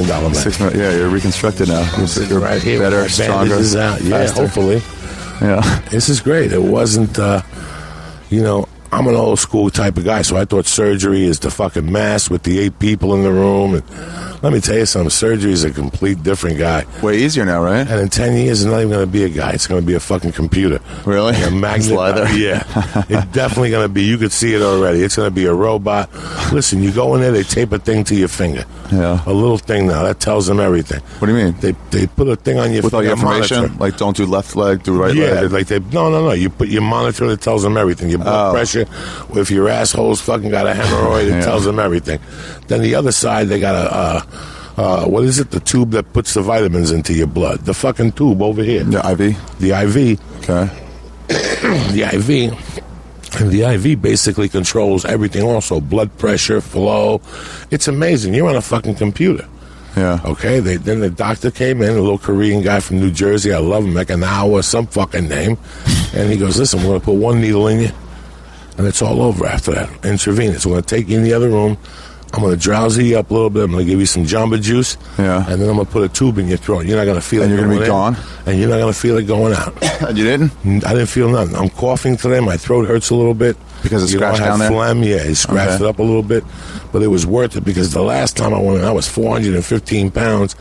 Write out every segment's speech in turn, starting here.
man. $6 million. Yeah, you're reconstructed now. You're right here, better, with my stronger, bandages out. Yeah, faster. hopefully. Yeah. This is great. It wasn't, I'm an old school type of guy, so I thought surgery is the fucking mass with the 8 people in the room. And let me tell you something, surgery is a complete different guy. Way easier now, right? And in 10 years, it's not even going to be a guy. It's going to be a fucking computer. Really? A magnet. Slider. Yeah. It's definitely going to be. You could see it already. It's going to be a robot. Listen, you go in there, they tape a thing to your finger. Yeah. A little thing now. That tells them everything. What do you mean? They put a thing on your with all finger. your information? Monitor. Like, don't do left leg, do right leg? Yeah, like no. You put your monitor, it tells them everything. Your blood pressure. If your asshole's fucking got a hemorrhoid, it tells them everything. Then the other side, they got a what is it? The tube that puts the vitamins into your blood. The fucking tube over here. The IV? The IV. Okay. The IV. And the IV basically controls everything also. Blood pressure, flow. It's amazing. You're on a fucking computer. Yeah. Okay? Then the doctor came in, a little Korean guy from New Jersey. I love him. Like an hour, some fucking name. And he goes, listen, we're going to put one needle in you. And it's all over after that. Intravenous. We're going to take you in the other room. I'm going to drowsy you up a little bit. I'm going to give you some Jamba Juice. Yeah. And then I'm going to put a tube in your throat. You're not going to feel and it you're going to be in. gone? And you're not going to feel it going out. And you didn't? I didn't feel nothing. I'm coughing today. My throat hurts a little bit. Because it scratched down there? Phlegm. Yeah, it scratched it up a little bit. But it was worth it because the last time I went in, I was 415 pounds.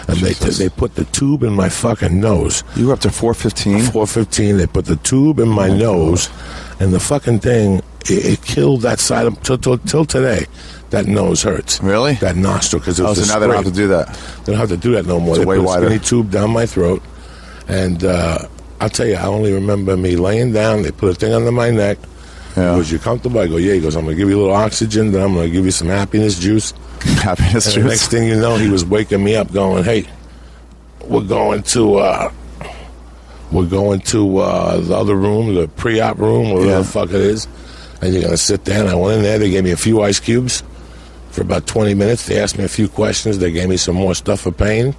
And they put the tube in my fucking nose. You were up to 415? 415. They put the tube in my nose. God. And the fucking thing, it killed that side of, till today. That nose hurts. Really? That nostril. Because it was so now they don't have to do that. They don't have to do that no more. It's they way put wider. a skinny tube down my throat. And I'll tell you, I only remember me laying down. They put a thing under my neck. Yeah. He goes, you comfortable? I go, yeah. He goes, I'm going to give you a little oxygen. Then I'm going to give you some happiness juice. Happiness and juice? The next thing you know, he was waking me up going, hey, we're going to the other room, the pre-op room, whatever the fuck it is. And you're going to sit there. And I went in there. They gave me a few ice cubes for about 20 minutes. They asked me a few questions. They gave me some more stuff for pain.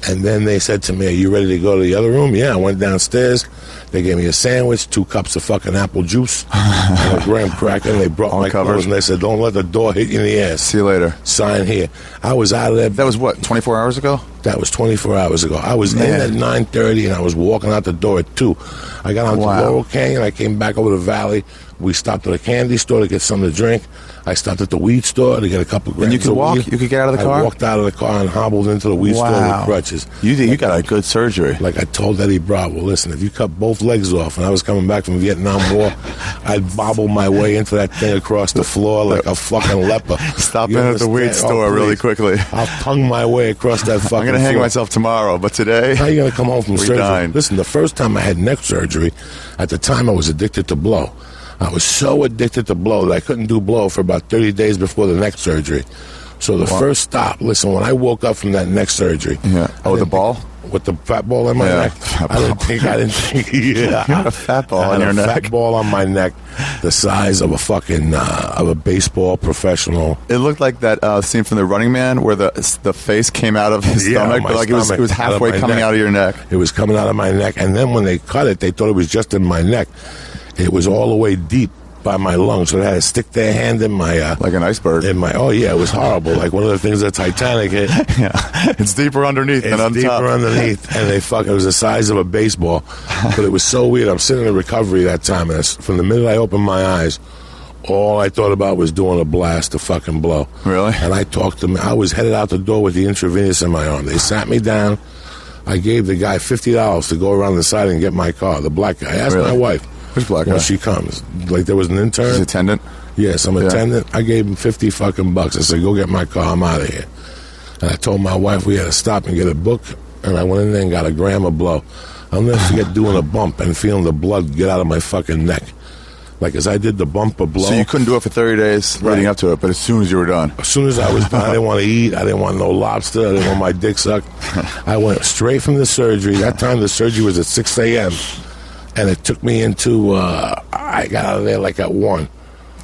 And then they said to me, are you ready to go to the other room? Yeah, I went downstairs. They gave me a sandwich, 2 cups of fucking apple juice, and a graham cracker. And they brought my clothes, and they said, don't let the door hit you in the ass. See you later. Sign here. I was out of there. That was what, 24 hours ago? That was 24 hours ago. I was in at 9:30, and I was walking out the door at 2. I got onto Laurel Canyon. I came back over the valley. We stopped at a candy store to get something to drink. I stopped at the weed store to get a couple grams. And you could walk? Weed. You could get out of the car? I walked out of the car and hobbled into the weed store with crutches. You got a good surgery. Like I told Eddie Bravo, listen, if you cut both legs off and I was coming back from Vietnam War, I'd bobble my way into that thing across the floor like a fucking leper. Stop in at the weed store really quickly. I'll tongue my way across that fucking I'm going to hang myself tomorrow, but today... How are you going to come home from surgery? Dying. Listen, the first time I had neck surgery, at the time I was addicted to blow. I was so addicted to blow that I couldn't do blow for about 30 days before the neck surgery. So the first stop, listen, when I woke up from that neck surgery... Yeah. Oh, the ball? With the fat ball in my neck? I didn't think, yeah. You had a fat ball on your neck? fat ball on my neck, the size of a fucking, of a baseball professional. It looked like that scene from The Running Man where the face came out of his stomach, but like it was halfway coming out of your neck. It was coming out of my neck, and then when they cut it, they thought it was just in my neck. It was all the way deep by my lungs, so they had to stick their hand in my... like an iceberg. In my, oh, yeah, it was horrible. Like one of the things that Titanic hit. Yeah, it's deeper underneath than on top. It's deeper underneath, and it was the size of a baseball. But it was so weird. I'm sitting in recovery that time, and from the minute I opened my eyes, all I thought about was doing a blast to fucking blow. Really? And I talked to him. I was headed out the door with the intravenous in my arm. They sat me down. I gave the guy $50 to go around the side and get my car, the black guy. I asked my wife. Which black guy? When she comes. Like there was an intern. She's attendant? Yes, I'm attendant. I gave him 50 fucking bucks. I said, go get my car. I'm out of here. And I told my wife we had to stop and get a book. And I went in there and got a gram of blow. I'll never forget doing a bump and feeling the blood get out of my fucking neck. Like as I did the bump of blow. So you couldn't do it for 30 days leading up to it, but as soon as you were done. As soon as I was done, I didn't want to eat. I didn't want no lobster. I didn't want my dick sucked. I went straight from the surgery. That time the surgery was at 6 a.m. And it took me into, I got out of there like at 1.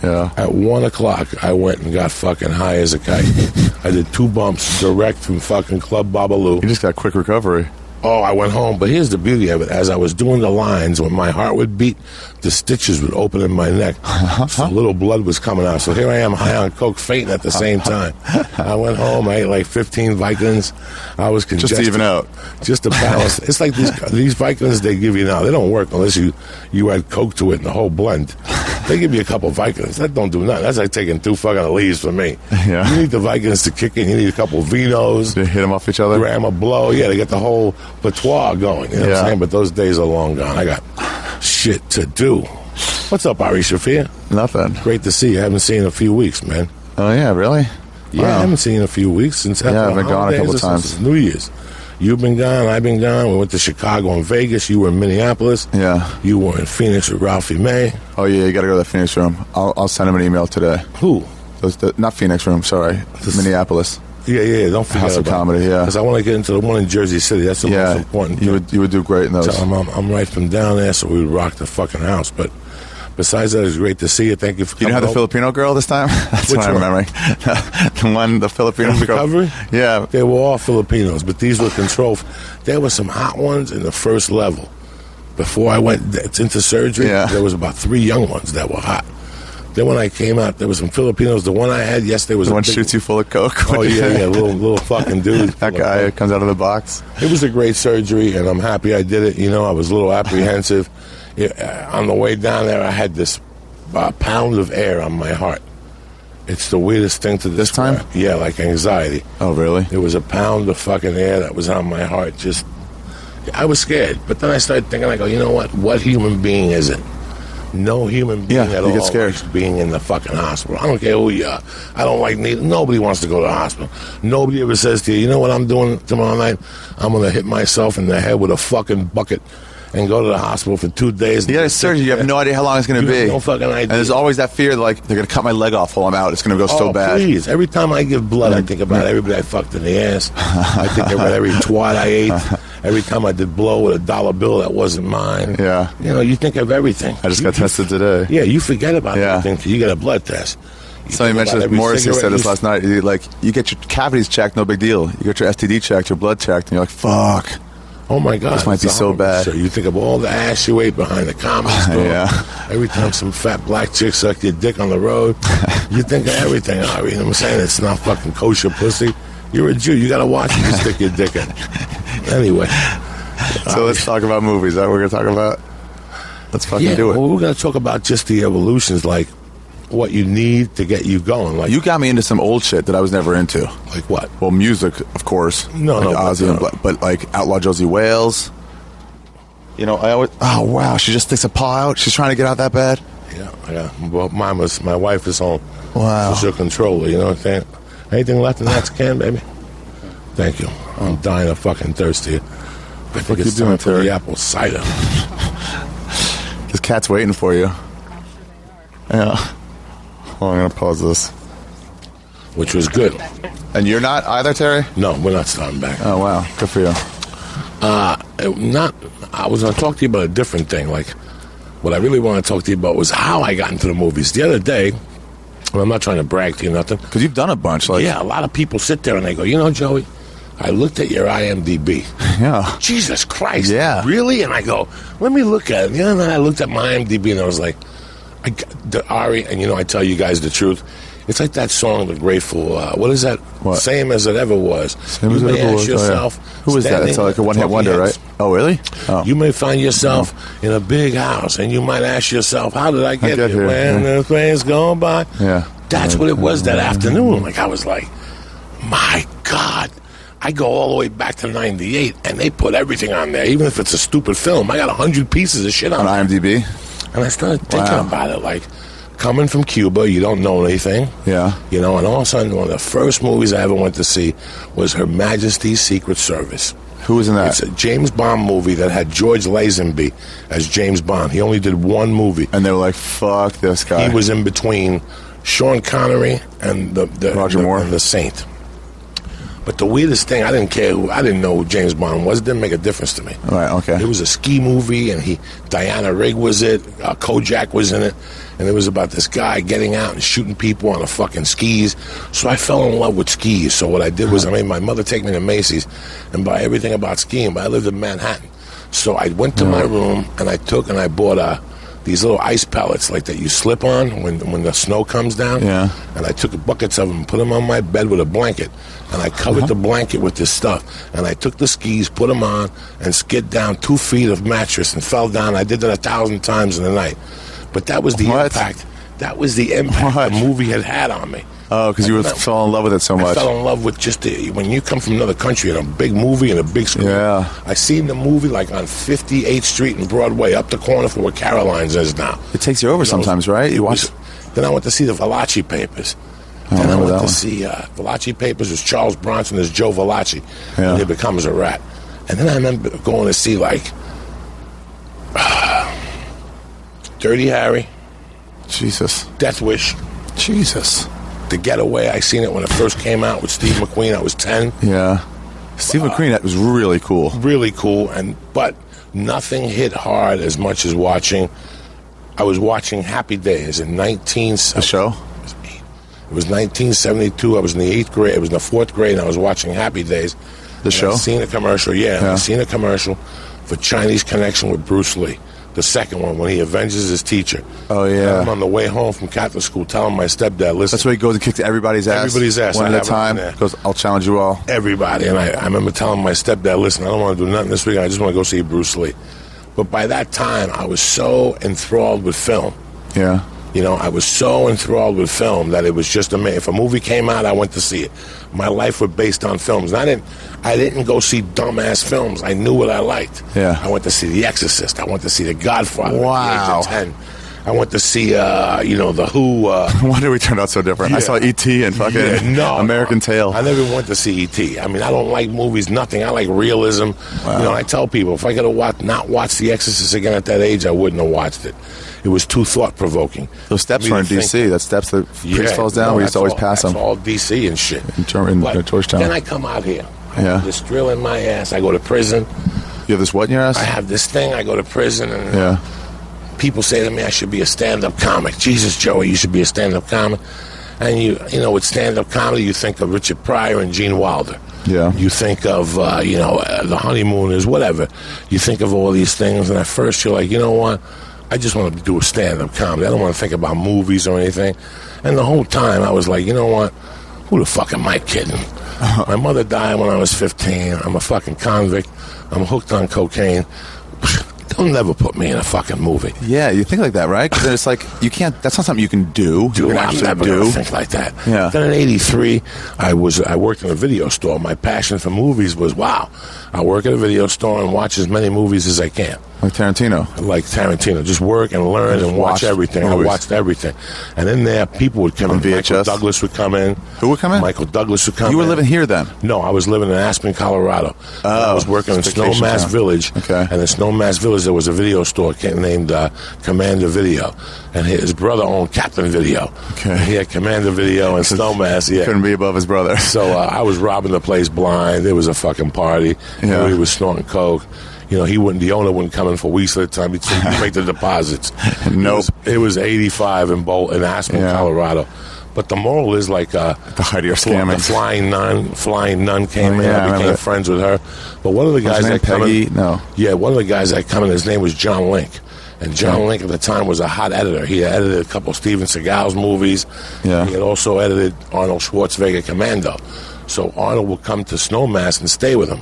Yeah. At 1 o'clock, I went and got fucking high as a kite. I did 2 bumps direct from fucking Club Babalu. You just got quick recovery. Oh, I went home, but here's the beauty of it. As I was doing the lines, when my heart would beat, the stitches would open in my neck. So little blood was coming out. So here I am, high on coke, fainting at the same time. I went home, I ate like 15 Vicodins. I was congested. Just to even out. Just to balance. It's like these Vicodins they give you now. They don't work unless you add coke to it in the whole blend. They give you a couple of Vicodins. That don't do nothing. That's like taking 2 fucking leaves for me. Yeah. You need the Vicodins to kick in. You need a couple of Vinos. They hit them off each other? Gram a blow. Yeah, to get the whole patois going. You know what I'm saying? But those days are long gone. I got shit to do. What's up, Ari Shaffir? Nothing. Great to see you. I haven't seen you in a few weeks, man. Oh, yeah, really? Yeah, Wow. I haven't seen you in a few weeks since Yeah, I've been gone a couple times. New Year's. You've been gone. I've been gone. We went to Chicago and Vegas. You were in Minneapolis. Yeah. You were in Phoenix with Ralphie May. Oh, yeah, you got to go to the Phoenix room. I'll send him an email today. Who? Not Phoenix room, sorry. Minneapolis. Yeah. Don't forget House of about Comedy, yeah. Because I want to get into the one in Jersey City. That's the most important. You would do great in those. So I'm right from down there, so we would rock the fucking house. But besides that, it's great to see you. Thank you for coming. You didn't have the Filipino girl this time? That's Which what I'm one? remembering. the Filipino In girl. Recovery? Yeah. They were all Filipinos, but these were controlled. There were some hot ones in the first level. Before I went into surgery, there was about 3 young ones that were hot. Then when I came out, there was some Filipinos. The one I had yesterday was the one shoots you full of coke. Oh yeah, little fucking dude. That guy comes out of the box. It was a great surgery, and I'm happy I did it. You know, I was a little apprehensive. On the way down there, I had this pound of air on my heart. It's the weirdest thing to describe. This time? Yeah, like anxiety. Oh, really? It was a pound of fucking air that was on my heart. I was scared, but then I started thinking, I go, you know what? What human being is it? No human being at all get scared. likes being in the fucking hospital. I don't care who you are. I don't like nobody wants to go to the hospital. Nobody ever says to you, you know what I'm doing tomorrow night? I'm going to hit myself in the head with a fucking bucket and go to the hospital for 2 days. You had a surgery. You have no idea how long it's going to be. No fucking idea. And there's always that fear, like, they're going to cut my leg off while I'm out. It's going to go so bad. Please. Every time I give blood, I think about everybody I fucked in the ass. I think about every twat I ate. Every time I did blow with a $1 bill that wasn't mine. Yeah. You know, you think of everything. I just got tested today. Yeah, you forget about everything until you get a blood test. Somebody mentioned this. Morrissey said this last night. You get your cavities checked, no big deal. You get your STD checked, your blood checked, and you're like, fuck. Oh my God. This might be so bad. So you think of all the ass you ate behind the comedy store. Every time some fat black chick sucked your dick on the road, you think of everything, Ari. You know what I'm saying? It's not fucking kosher pussy. You're a Jew. You got to watch it. You stick your dick in. Anyway. So let's talk about movies. Is that what we're going to talk about? Let's fucking do it. Well, we're going to talk about just the evolutions, like what you need to get you going. Like, you got me into some old shit that I was never into. Like what? Well, music, of course. No, Ozzy, but like Outlaw Josie Wales. You know, I always. Oh wow, she just sticks a paw out. She's trying to get out that bad. Yeah. Well, my wife is home. Wow. So she'll control her. You know what I'm saying? Anything left in that can, baby? Thank you. I'm dying of fucking thirst here. I think it's time for the apple cider. This cat's waiting for you. Yeah. Well, I'm going to pause this. Which was good. And you're not either, Terry? No, we're not starting back. Oh, wow. Good for you. I was going to talk to you about a different thing. Like, what I really want to talk to you about was how I got into the movies. The other day, and I'm not trying to brag to you nothing. Because you've done a bunch. Yeah, a lot of people sit there and they go, you know, Joey, I looked at your IMDb. Yeah. Jesus Christ. Yeah. Really? And I go, let me look at it. You know, and then I looked at my IMDb and I was like, Ari, and you know, I tell you guys the truth. It's like that song, The Grateful. What is that? What? Same as it ever was. Same as it ever was. Yourself, Who is that? It's like a one-hit wonder, right? Oh, really? Oh. You may find yourself in a big house, and you might ask yourself, "How did I get here?" When the train's going by. Yeah. That's what it was that afternoon. Like I was like, my God. I go all the way back to '98, and they put everything on there, even if it's a stupid film. I got 100 pieces of shit on IMDb. And I started thinking about it, like, coming from Cuba, you don't know anything. Yeah. You know, and all of a sudden, one of the first movies I ever went to see was Her Majesty's Secret Service. Who was in that? It's a James Bond movie that had George Lazenby as James Bond. He only did one movie. And they were like, fuck this guy. He was in between Sean Connery and Roger Moore and the Saint. But the weirdest thing, I didn't know who James Bond was. It didn't make a difference to me. Right, okay. It was a ski movie, and Diana Rigg was it. Kojak was in it, and it was about this guy getting out and shooting people on the fucking skis. So I fell in love with skis. So what I did was I made my mother take me to Macy's and buy everything about skiing. But I lived in Manhattan, so I went to my room and I bought these little ice pellets like that you slip on when the snow comes down. Yeah. And I took buckets of them and put them on my bed with a blanket. And I covered the blanket with this stuff. And I took the skis, put them on, and skid down 2 feet of mattress and fell down. I did that 1,000 times in the night. But that was the impact. That was the impact the movie had on me. Oh, because you fell in love with it so much. I fell in love with just when you come from another country and a big movie and a big screen. Yeah. I seen the movie like on 58th Street and Broadway, up the corner from where Caroline's is now. It takes you over sometimes, right? You watch. Then I went to see the Valachi Papers. Then I went to see Valachi Papers. There's Charles Bronson. There's Joe Valachi. Yeah. And he becomes a rat. And then I remember going to see like Dirty Harry. Jesus. Death Wish. Jesus. The Getaway. I seen it when it first came out with Steve McQueen. I was 10. Yeah. Steve McQueen, that was really cool. Really cool. But nothing hit hard as much as I was watching Happy Days in The show? It was 1972. I was in the 8th grade. It was in the 4th grade, and I was watching Happy Days. The show? I seen a commercial, I seen a commercial for Chinese Connection with Bruce Lee. The second one, when he avenges his teacher. Oh, yeah. I'm on the way home from Catholic school telling my stepdad, listen. That's where he goes and kicks everybody's ass? Everybody's ass. One at a time? Goes, I'll challenge you all. Everybody. And I remember telling my stepdad, listen, I don't want to do nothing this week. I just want to go see Bruce Lee. But by that time, I was so enthralled with film. Yeah. You know, I was so enthralled with film that it was just amazing. If a movie came out, I went to see it. My life was based on films. And I didn't go see dumbass films. I knew what I liked. Yeah. I went to see The Exorcist. I went to see The Godfather Wow. at the age of 10. I went to see, The Who. Why did we turn out so different? Yeah. I saw E.T. and fucking American Tail. I never went to see E.T. I mean, I don't like movies, nothing. I like realism. Wow. You know, I tell people, if I could have not watched The Exorcist again at that age, I wouldn't have watched it. It was too thought-provoking. Those steps were in D.C. That steps the priest falls down. We used to always pass them. That's all D.C. and shit. In Georgetown. Then I come out here. I Yeah. have this drill in my ass. I go to prison. You have this what in your ass? I have this thing. I go to prison, and people say to me, I should be a stand-up comic. Jesus, Joey, you should be a stand-up comic. And you know, with stand-up comedy, you think of Richard Pryor and Gene Wilder. Yeah. You think of, The Honeymooners, whatever. You think of all these things, and at first you're like, you know what? I just want to do a stand-up comedy. I don't want to think about movies or anything. And the whole time I was like, you know what? Who the fuck am I kidding? My mother died when I was 15. I'm a fucking convict. I'm hooked on cocaine. They'll never put me in a fucking movie. Yeah, you think like that, right? Because it's like, you can't, that's not something you can do. I'm never going to think like that. Yeah. Then in 83, I worked in a video store. My passion for movies was, I work at a video store and watch as many movies as I can. Like Tarantino. Like Tarantino. Just work and learn and watch everything. Movies. I watched everything. And in there, people would come On in. VHS? Michael Douglas would come in. Who would come in? Michael Douglas would come in. You were living here then? No, I was living in Aspen, Colorado. I was working in Snowmass Village. Okay. And in Snowmass Village, there was a video store named Commander Video. And his brother owned Captain Video. Okay. And he had Commander Video and Snowmass. Yeah. Couldn't be above his brother. So I was robbing the place blind. It was a fucking party. Yeah. He was snorting coke. You know, the owner wouldn't come in for weeks at a time. He'd make the deposits. Nope. It was 85 in Aspen, Colorado. But the moral is like the height of your scamming. The flying nun came in. I became friends with her. But one of the guys that come in, one of the guys that come in, his name was John Link. And John Link at the time was a hot editor. He had edited a couple of Steven Seagal's movies. Yeah. He had also edited Arnold Schwarzenegger Commando. So Arnold would come to Snowmass and stay with him.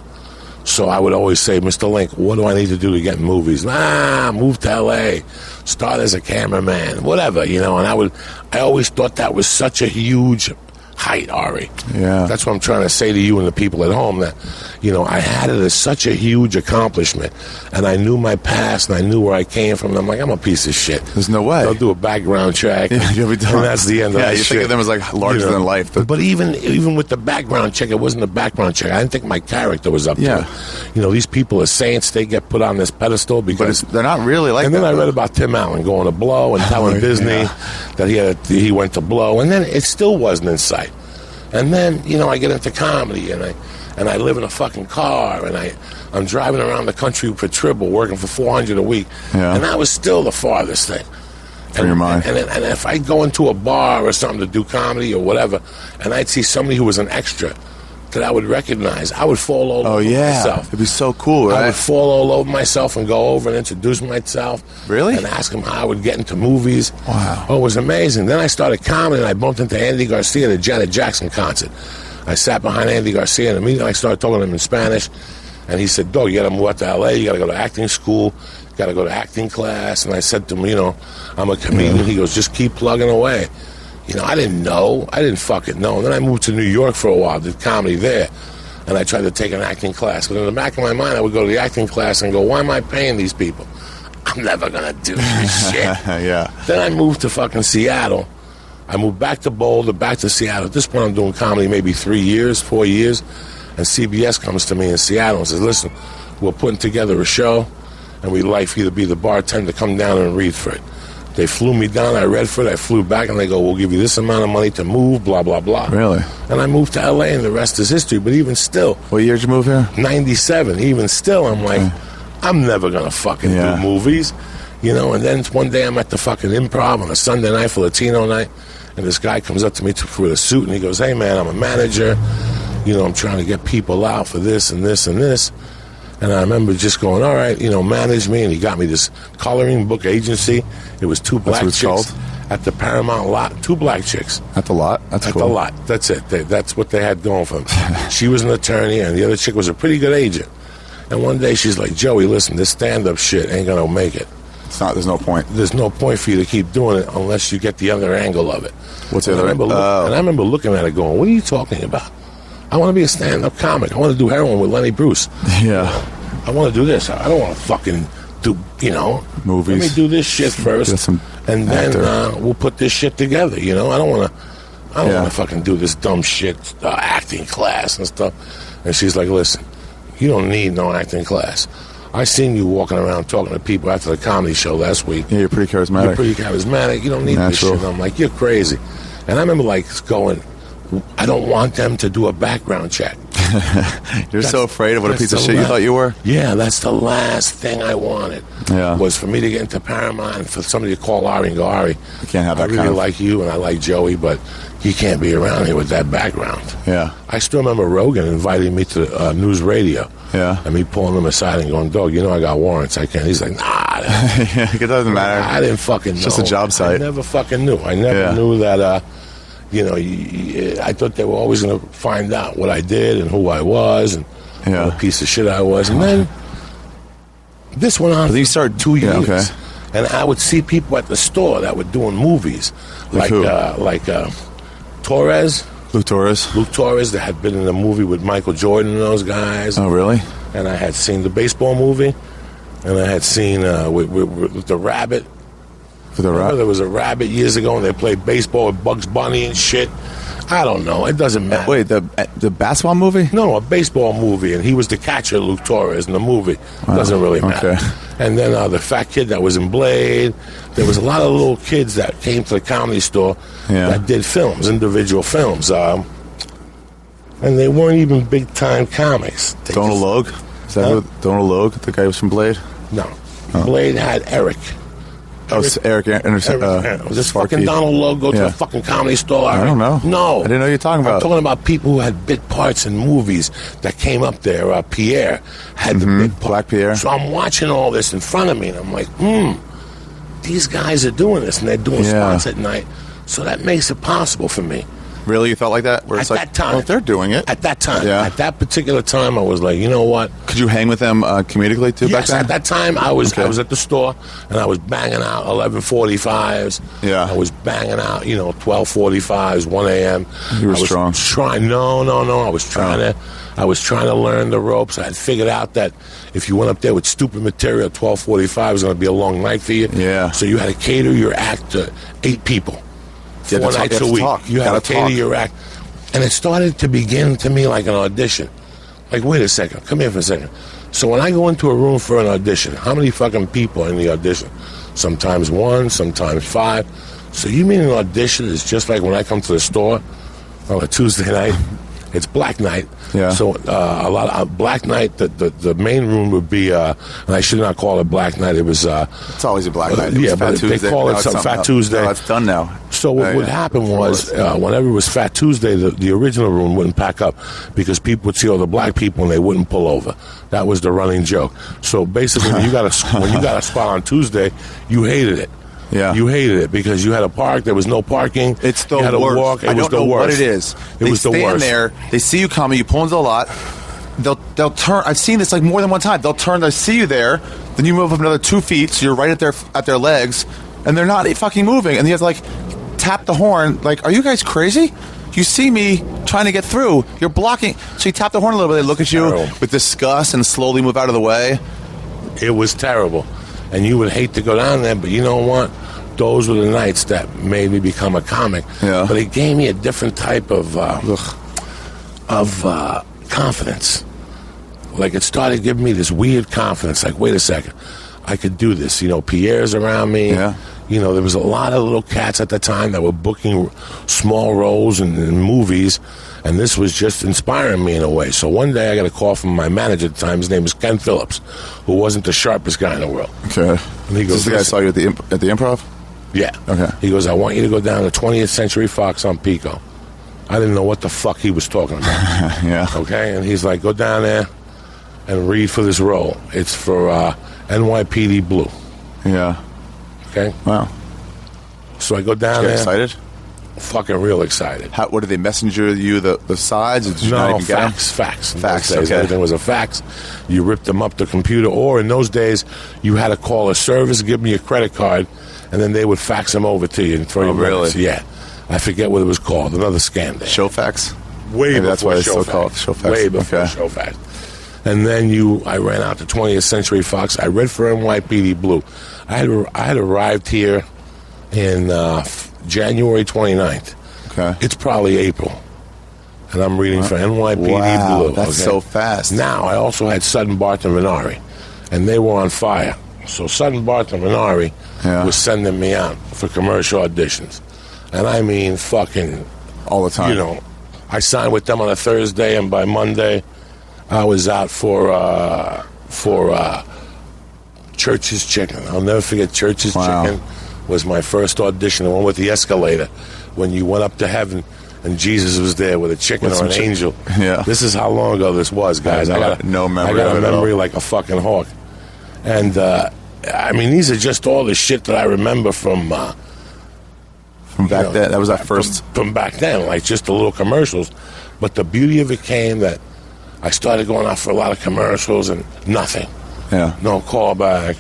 So I would always say, Mr. Link, what do I need to do to get in movies? Move to L.A., start as a cameraman, whatever, you know. And I always thought that was such a huge height, Ari. Yeah. That's what I'm trying to say to you and the people at home, that, you know, I had it as such a huge accomplishment, and I knew my past, and I knew where I came from, and I'm like, I'm a piece of shit. There's no way. They'll do a background check, and that's the end of that you shit. think of them as like larger than life. But even with the background check, it wasn't a background check. I didn't think my character was up to it. You know, these people are saints. They get put on this pedestal because they're not really like that. And then I read about Tim Allen going to Blow and telling Disney that he went to Blow, and then it still wasn't in sight. And then, I get into comedy, and I live in a fucking car, and I'm driving around the country for Tribble, working for $400 a week. Yeah. And that was still the farthest thing. For your mind. And if I go into a bar or something to do comedy or whatever, and I'd see somebody who was an extra that I would recognize, I would fall all over myself. It'd be so cool, right? I would fall all over myself and go over and introduce myself. Really? And ask them how I would get into movies. Wow. Oh, it was amazing. Then I started comedy, and I bumped into Andy Garcia at a Janet Jackson concert. I sat behind Andy Garcia, and immediately I started talking to him in Spanish. And he said, "Dog, you got to move out to L.A., you got to go to acting school, you got to go to acting class." And I said to him, I'm a comedian. Yeah. He goes, "Just keep plugging away." I didn't know. I didn't fucking know. And then I moved to New York for a while, did comedy there. And I tried to take an acting class. But in the back of my mind, I would go to the acting class and go, why am I paying these people? I'm never going to do this shit. Yeah. Then I moved to fucking Seattle. I moved back to Boulder, back to Seattle. At this point, I'm doing comedy maybe 4 years. And CBS comes to me in Seattle and says, listen, we're putting together a show, and we'd like for you to be the bartender, come down and read for it. They flew me down, I read for it, I flew back, and they go, we'll give you this amount of money to move, blah, blah, blah. Really? And I moved to L.A., and the rest is history. But even still... What year did you move here? 97. Even still, I'm like, I'm never going to fucking do movies. And then one day I'm at the fucking Improv on a Sunday night for Latino night, and this guy comes up to me with a suit, and he goes, hey, man, I'm a manager. I'm trying to get people out for this and this and this. And I remember just going, all right, manage me. And he got me this coloring book agency. It was two black chicks called? At the Paramount lot. Two black chicks. At the lot? That's at cool. At the lot. That's it. That's what they had going for them. She was an attorney, and the other chick was a pretty good agent. And one day she's like, Joey, listen, this stand-up shit ain't going to make it. There's no point. There's no point for you to keep doing it unless you get the other angle of it. What's the other angle? And I remember looking at it going, what are you talking about? I want to be a stand-up comic. I want to do heroin with Lenny Bruce. Yeah. I want to do this. I don't want to fucking do, movies. Let me do this shit first, and then we'll put this shit together. I don't want to fucking do this dumb shit, acting class and stuff. And she's like, listen, you don't need no acting class. I seen you walking around talking to people after the comedy show last week. Yeah, you're pretty charismatic. You're pretty charismatic. You don't need this shit. And I'm like, you're crazy. And I remember going, I don't want them to do a background check. You're so afraid of what a piece of shit you thought you were? Yeah, that's the last thing I wanted. Yeah. Was for me to get into Paramount and for somebody to call Ari and go, Ari, you can't have that I really like you and I like Joey, but you can't be around here with that background. Yeah. I still remember Rogan inviting me to news radio. Yeah. And me pulling him aside and going, dog, I got warrants. I can't. He's like, nah. It doesn't matter. I didn't fucking know. It's just a job site. I never fucking knew. I never knew that, I thought they were always going to find out what I did and who I was and what a piece of shit I was. And then this went on. But you started 2 years. Okay. And I would see people at the store that were doing movies. Like Torres. Luke Torres. Luke Torres, that had been in a movie with Michael Jordan and those guys. Oh, really? And I had seen the baseball movie. And I had seen with the rabbit. There was a rabbit years ago, and they played baseball with Bugs Bunny and shit. I don't know. It doesn't matter. Wait, the basketball movie? No, a baseball movie, and he was the catcher, Luke Torres, in the movie. Wow. Doesn't really matter. Okay. And then the fat kid that was in Blade. There was a lot of little kids that came to the comedy store that did films, individual films. And they weren't even big-time comics. Donald Logue? Is that Donald Logue, the guy who was from Blade? No. Blade had Eric. Eric Anderson. Was this fucking Donald Logue go to the fucking comedy store? I don't know. No. I didn't know you were talking about. I'm talking about people who had bit parts in movies that came up there. Pierre had the big part. Black Pierre. So I'm watching all this in front of me, and I'm like, these guys are doing this, and they're doing spots at night. So that makes it possible for me. Really? You felt like that? Where at it's that time. Well, they're doing it. At that time. Yeah. At that particular time, I was like, you know what? Could you hang with them comedically, too, back Yes, then? at that time, I was at the store, and I was banging out 11:45s. Yeah. I was banging out, 12:45s, 1 a.m. You were I was strong. No. I was trying to learn the ropes. I had figured out that if you went up there with stupid material, 12:45 was going to be a long night for you. Yeah. So you had to cater your act to 8 people. 4 nights a week. You had to cater your act. And it started to begin to me like an audition. Like, wait a second. Come here for a second. So when I go into a room for an audition, how many fucking people are in the audition? Sometimes 1, sometimes 5. So you mean an audition is just like when I come to the store? on a Tuesday night. It's Black Night. Yeah. So a lot of Black Night. The main room would be, and I should not call it Black Night. It was. It's always a Black Night. Yeah, Fat but Tuesday. they call it some Fat Tuesday. No, it's done now. So what would happen was, whenever it was Fat Tuesday, the original room wouldn't pack up because people would see all the black people and they wouldn't pull over. That was the running joke. So basically, when you got a spot on Tuesday, you hated it. Yeah. You hated it because you had to park. There was no parking. It's the you had worst. To walk. It I was don't know the worst. what it is. It was the worst. They stand there. They see you coming. You pull into the lot. They'll turn. I've seen this like more than one time. They'll turn. They see you there. Then you move up another 2 feet. So you're right at their legs, and they're not fucking moving. And you have to like tap the horn. Like, are you guys crazy? You see me trying to get through. You're blocking. So you tap the horn a little bit. They look at you with disgust and slowly move out of the way. It was terrible, and you would hate to go down there, but you know what? Those were the nights that made me become a comic. Yeah. But it gave me a different type of confidence. Like, it started giving me this weird confidence. Like, wait a second, I could do this. You know, Pierre's around me. Yeah. You know, there was a lot of little cats at the time that were booking small roles in movies, and this was just inspiring me in a way. So one day I got a call from my manager at the time. His name was Ken Phillips, who wasn't the sharpest guy in the world. Okay. And he goes, Is this the guy I saw you at the Improv? Yeah. Okay. He goes, I want you to go down to 20th Century Fox on Pico. I didn't know what the fuck he was talking about. Yeah. Okay? And he's like, go down there and read for this role. It's for NYPD Blue. Yeah. Okay? Wow. So I go down Did you there. get excited? Fucking real excited. What did they messenger you the sides? Or did you not No, even get them? fax. In Fax, those days, okay. Everything was a fax. You ripped them up the computer, or in those days, you had to call a service, give me a credit card, and then they would fax them over to you in 30 minutes. really? Yeah. I forget what it was called. Another scam day. Showfax? Way Maybe before that's why it's so Showfax. called Showfax. Way before Okay. Showfax. And then I ran out to 20th Century Fox. I read for NYPD Blue. I had arrived here in January 29th. Okay. It's probably April. And I'm reading for NYPD Wow, Blue. that's so fast. Now, I also had Sutton, Barth, and Renari. And they were on fire. So Sutton, Barth, and Renari was sending me out for commercial auditions. And I mean fucking... All the time. You know, I signed with them on a Thursday, and by Monday, I was out for Church's Chicken. I'll never forget Church's Chicken was my first audition, the one with the escalator, when you went up to heaven and Jesus was there with a chicken or an angel. Yeah. This is how long ago this was, guys. I got no memory I got of a it at memory all. like a fucking hawk. And, I mean, these are just all the shit that I remember from back know, then. That was that first. from back then, like just the little commercials. But the beauty of it came that I started going out for a lot of commercials and nothing. Yeah. No callback.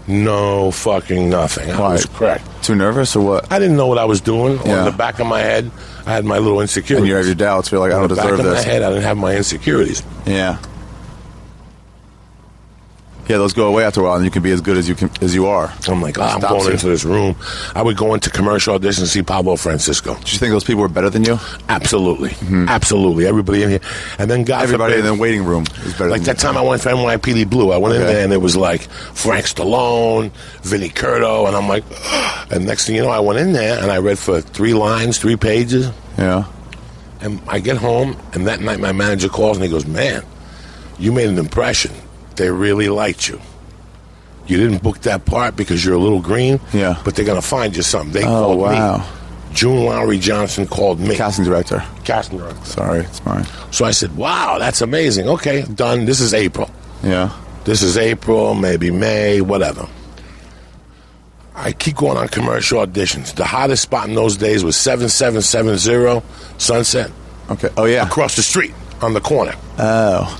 No fucking nothing. I was cracked. Too nervous or what? I didn't know what I was doing. Yeah. On the back of my head, I had my little insecurities. And you have your doubts. You're like, I On don't the back deserve of this. my head, I didn't have my insecurities. Yeah. Yeah, those go away after a while, and you can be as good as you are. I'm like, I'm Stops going you. into this room. I would go into commercial auditions and see Pablo Francisco. Did you think those people were better than you? Absolutely. Absolutely. Everybody in here. And then God Everybody forbid, in the waiting room is better like than that time I went for NYPD Blue. I went in there and it was like Frank Stallone, Vinnie Curto, and I'm like, and next thing you know, I went in there and I read for 3 lines, 3 pages. Yeah. And I get home, and that night my manager calls and he goes, man, you made an impression. They really liked you. You didn't book that part because you're a little green, but they're going to find you something. They called me. June Lowry Johnson called me. Casting director. Casting director. Sorry, it's mine. So I said, wow, that's amazing. Okay, done. This is April. Yeah. This is April, maybe May, whatever. I keep going on commercial auditions. The hottest spot in those days was 7770 Sunset. Okay. Oh, yeah. Across the street on the corner. Oh.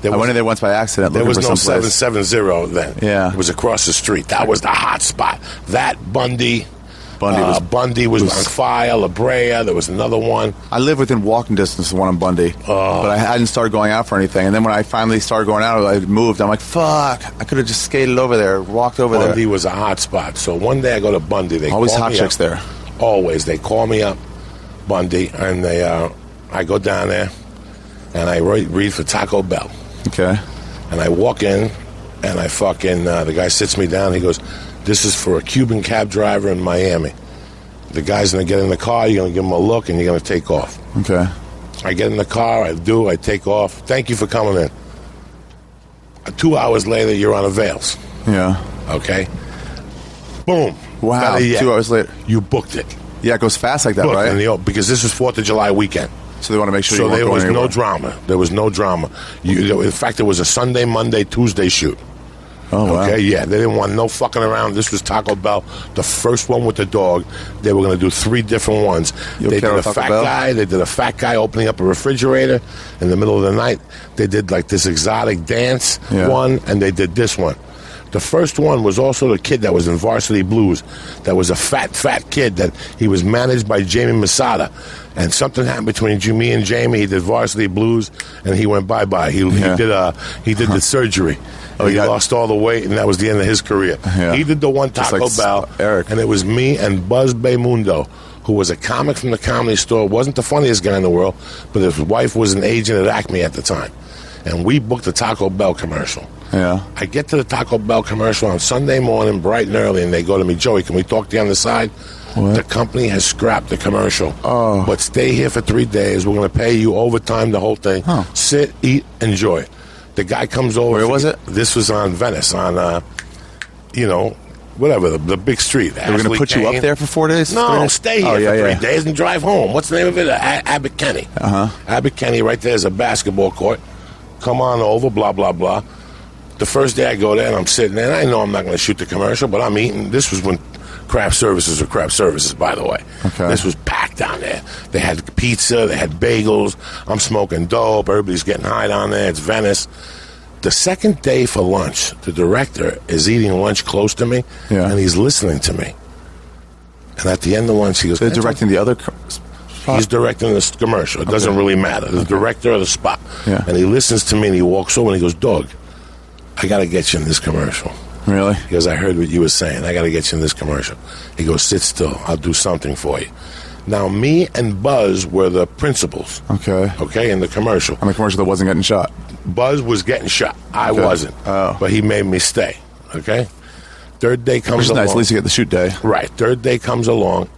I went in there once by accident. There was looking no for someplace. 770 then. Yeah. It was across the street. That was the hot spot. That Bundy was on fire. La Brea. There was another one. I lived within walking distance of the one on Bundy, but I hadn't started going out for anything. And then when I finally started going out, I moved. I'm like, fuck! I could have just skated over there, walked over there. Bundy was a hot spot. So one day I go to Bundy. They always call hot me chicks up. there. Always. They call me up, Bundy, and they. I go down there, and I read for Taco Bell. Okay. And I walk in, and I fucking the guy sits me down. He goes, "This is for a Cuban cab driver in Miami." The guy's going to get in the car, you're going to give him a look, and you're going to take off. Okay. I get in the car, I take off. Thank you for coming in. 2 hours later, you're on Avails. Yeah. Okay? Boom. Wow. Better yet, 2 hours later. you booked it. Yeah, it goes fast like that, Booked, right? because this is 4th of July weekend. So they want to make sure So you weren't there going was anywhere. no drama. There was no drama. In fact, it was a Sunday, Monday, Tuesday shoot. Oh, wow. Okay, yeah. They didn't want no fucking around. This was Taco Bell, the first one with the dog. They were going to do 3 different ones. You They okay did a with Taco fat Bell? guy. They did a fat guy opening up a refrigerator in the middle of the night. They did like this exotic dance one, and they did this one. The first one was also the kid that was in Varsity Blues. That was a fat kid that he was managed by Jamie Masada. And something happened between me and Jamie. He did Varsity Blues, and he went bye-bye. He did the surgery. Oh, he lost all the weight, and that was the end of his career. Yeah. He did the one Just Taco like Bell, Eric. and it was me and Buzz Baymundo, who was a comic from the Comedy Store. Wasn't the funniest guy in the world, but his wife was an agent at Acme at the time. And we booked the Taco Bell commercial. Yeah. I get to the Taco Bell commercial on Sunday morning, bright and early, and they go to me, Joey, can we talk to you on the side? What? The company has scrapped the commercial. Oh. But stay here for 3 days. We're going to pay you overtime, the whole thing. Huh. Sit, eat, enjoy. The guy comes over. Where was it? This was on Venice, on, whatever, the big street. They were going to put you up there for 4 days? 3 No, days? stay here for 3 days and drive home. What's the name of it? Abbott Kenny. Abbott Kenny, right there is a basketball court. Come on over, blah, blah, blah. The first day I go there and I'm sitting there, and I know I'm not going to shoot the commercial, but I'm eating. This was when craft services were craft services, by the way. Okay. This was packed down there. They had pizza, they had bagels. I'm smoking dope. Everybody's getting high down there. It's Venice. The second day for lunch, the director is eating lunch close to me, and he's listening to me. And at the end of lunch, he goes, They're directing the other... He's directing this commercial. It doesn't really matter. The director of the spot. Yeah. And he listens to me, and he walks over, and he goes, Dog, I got to get you in this commercial. Really? He goes, I heard what you were saying. I got to get you in this commercial. He goes, sit still. I'll do something for you. Now, me and Buzz were the principals. Okay, in the commercial. On the commercial that wasn't getting shot. Buzz was getting shot. I Okay. wasn't. Oh. But he made me stay. Okay? Third day comes Which is along. nice. At least you get the shoot day. Right. Third day comes along.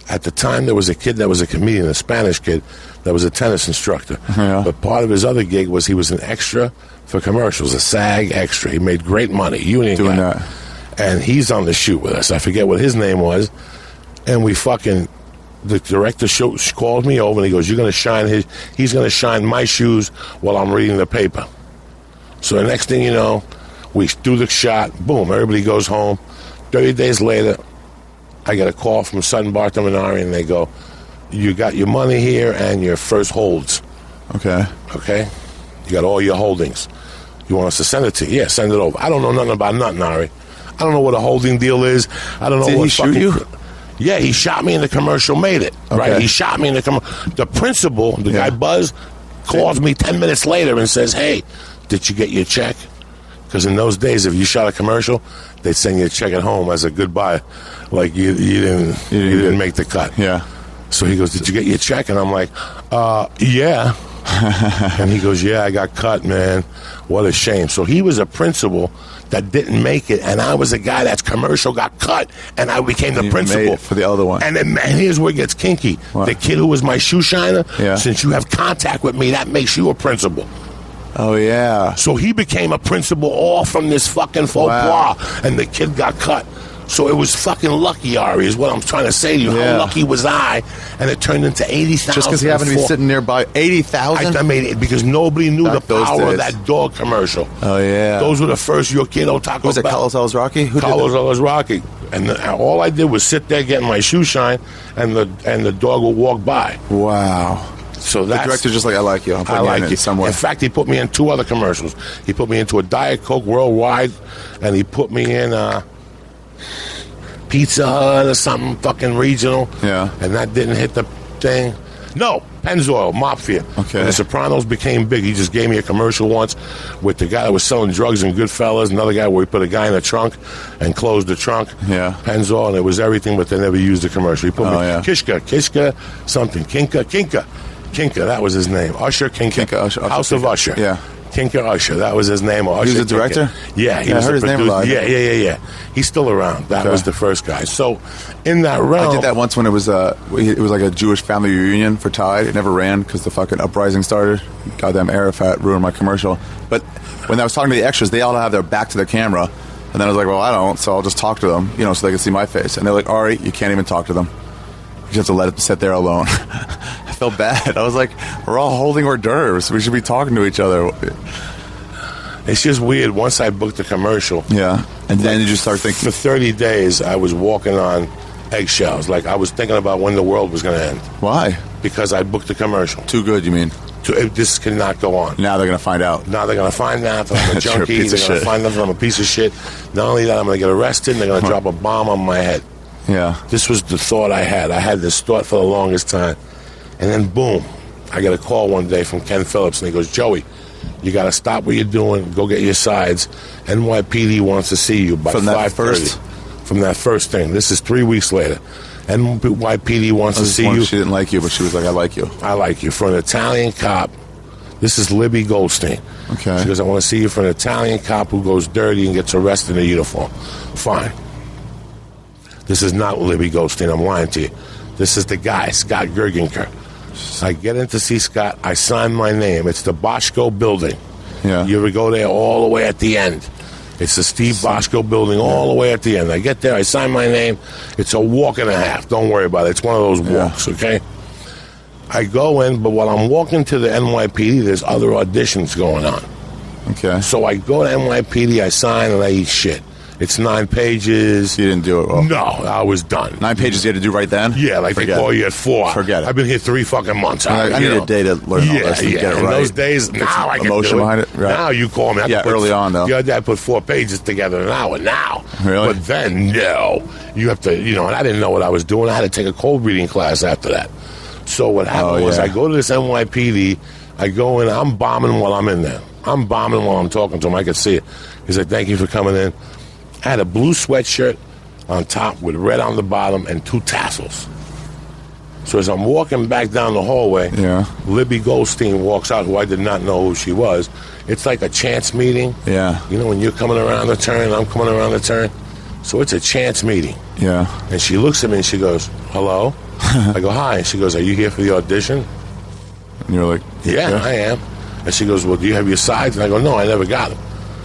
At the time, there was a kid that was a comedian, a Spanish kid, that was a tennis instructor. Yeah. But part of his other gig was he was an extra for commercials, a SAG extra. He made great money. Union Doing guy. that. And he's on the shoot with us. I forget what his name was. And the director calls me over and he goes, he's going to shine my shoes while I'm reading the paper. So the next thing you know, we do the shot. Boom, everybody goes home. 30 days later, I get a call from Sutton, Bartham, and Ari, and they go, you got your money here and your first holds. Okay. Okay? You got all your holdings. You want us to send it to you? Yeah, send it over. I don't know nothing about nothing, Ari. I don't know what a holding deal is. I don't know Did what he shoot you? Yeah, he shot me in the commercial, made it. Okay. Right? He shot me in the commercial. The principal, the guy Buzz, calls me 10 minutes later and says, hey, did you get your check? Because in those days, if you shot a commercial, they'd send you a check at home as a goodbye. Like you didn't make the cut. Yeah. So he goes, did you get your check? And I'm like, yeah. And he goes, yeah, I got cut, man. What a shame. So he was a principal that didn't make it, and I was a guy that's commercial got cut, and I became the You principal. made it for the other one. And then, man, here's where it gets kinky. What? The kid who was my shoe shiner, Yeah. since you have contact with me, that makes you a principal. Oh, yeah. So he became a principal all from this fucking faux Wow. pas, and the kid got cut. So it was fucking lucky, Ari, is what I'm trying to say to you. Yeah. How lucky was I? And it turned into 80,000. Just because he happened to be sitting nearby. 80,000? I made it because nobody knew Back the those power of days. that dog commercial. Oh, yeah. Those were the first Your Kiddo Taco Was it Bell. Carlos Rocky? Who Carlos did Ellis Rocky. And all I did was sit there getting my shoe shine, and the dog would walk by. that? Wow. So The that's, director's just like, I like you. I'm I putting like you in you. it somewhere. In fact, he put me in 2 other commercials. He put me into a Diet Coke Worldwide, and he put me in Pizza Hut or something fucking regional. Yeah. And that didn't hit the thing. No, Pennzoil, Mafia. Okay. When the Sopranos became big, he just gave me a commercial once with the guy that was selling drugs in Goodfellas, another guy where he put a guy in a trunk and closed the trunk. Yeah. Pennzoil, and it was everything, but they never used the commercial. He put me Kishka, something, Kinka, that was his name. Usher, Kinka, Usher, House of Kinka. Usher. Yeah. Tinker Usher, that was his name. Usher He was a Tinker. director? Yeah, he I was heard a his name a producer. lot. Yeah. He's still around. That Okay. was the first guy. So, in that realm, I did that once when it was like a Jewish family reunion for Tide. It never ran because the fucking uprising started. Goddamn Arafat ruined my commercial. But when I was talking to the extras, they all have their back to the camera. And then I was like, well, I don't, so I'll just talk to them, so they can see my face. And they're like, Ari, you can't even talk to them. You just have to let it sit there alone. I felt bad. I was like, we're all holding hors d'oeuvres. We should be talking to each other. it's just weird. Once I booked the commercial, Yeah. And then you just start thinking, for 30 days, I was walking on eggshells. Like, I was thinking about when the world was going to end. why? Because I booked the commercial. Too good, you mean? This cannot go on. Now they're going to find out. Now they're going to find out that I'm a You're a junkie. piece They're of going to shit. find out that I'm a piece of shit. Not only that, I'm going to get arrested, and they're going to drop a bomb on my head. Yeah. This was the thought I had. I had this thought for the longest time. And then, boom, I get a call one day from Ken Phillips, and he goes, Joey, you got to stop what you're doing. Go get your sides. NYPD wants to see you by From that 5:30. first? From that first thing. This is 3 weeks later. NYPD wants to see you. She didn't like you, but she was like, I like you. I like you. For an Italian cop. This is Libby Goldstein. Okay. She goes, I want to see you for an Italian cop who goes dirty and gets arrested in a uniform. Fine. This is not Libby Goldstein. I'm lying to you. This is the guy, Scott Gergenker. I get in to see Scott. I sign my name. It's the Boschko building. Yeah. You ever go there all the way at the end? It's the Steve Boschko building all the way at the end. I get there. I sign my name. It's a walk and a half. Don't worry about it. It's one of those walks, okay? I go in, but while I'm walking to the NYPD, there's other auditions going on. Okay. So I go to NYPD, I sign, and I eat shit. It's 9 pages. You didn't do it well. No, I was done. 9 pages you had to do right then? Yeah, like Forget they call it. you at 4. Forget it. I've been here 3 fucking months. I need a day to learn all this and get it In right. those days, now I can emotion do it. behind it, right. Now you call me. I Yeah, put- early on, though. The other day I put 4 pages together in an hour. Now. Really? But then, no. You have to, and I didn't know what I was doing. I had to take a cold reading class after that. So what happened was yeah. I go to this NYPD. I go in. I'm bombing while I'm in there. I'm bombing while I'm talking to him. I could see it. He said, thank you for coming in. I had a blue sweatshirt on top with red on the bottom and 2 tassels. So as I'm walking back down the hallway, Yeah. Libby Goldstein walks out, who I did not know who she was. It's like a chance meeting. Yeah. When you're coming around the turn, I'm coming around the turn. So it's a chance meeting. Yeah. And she looks at me and she goes, hello? I go, hi. And she goes, are you here for the audition? And you're like, Yeah, I am. And she goes, well, do you have your sides? And I go, no, I never got them.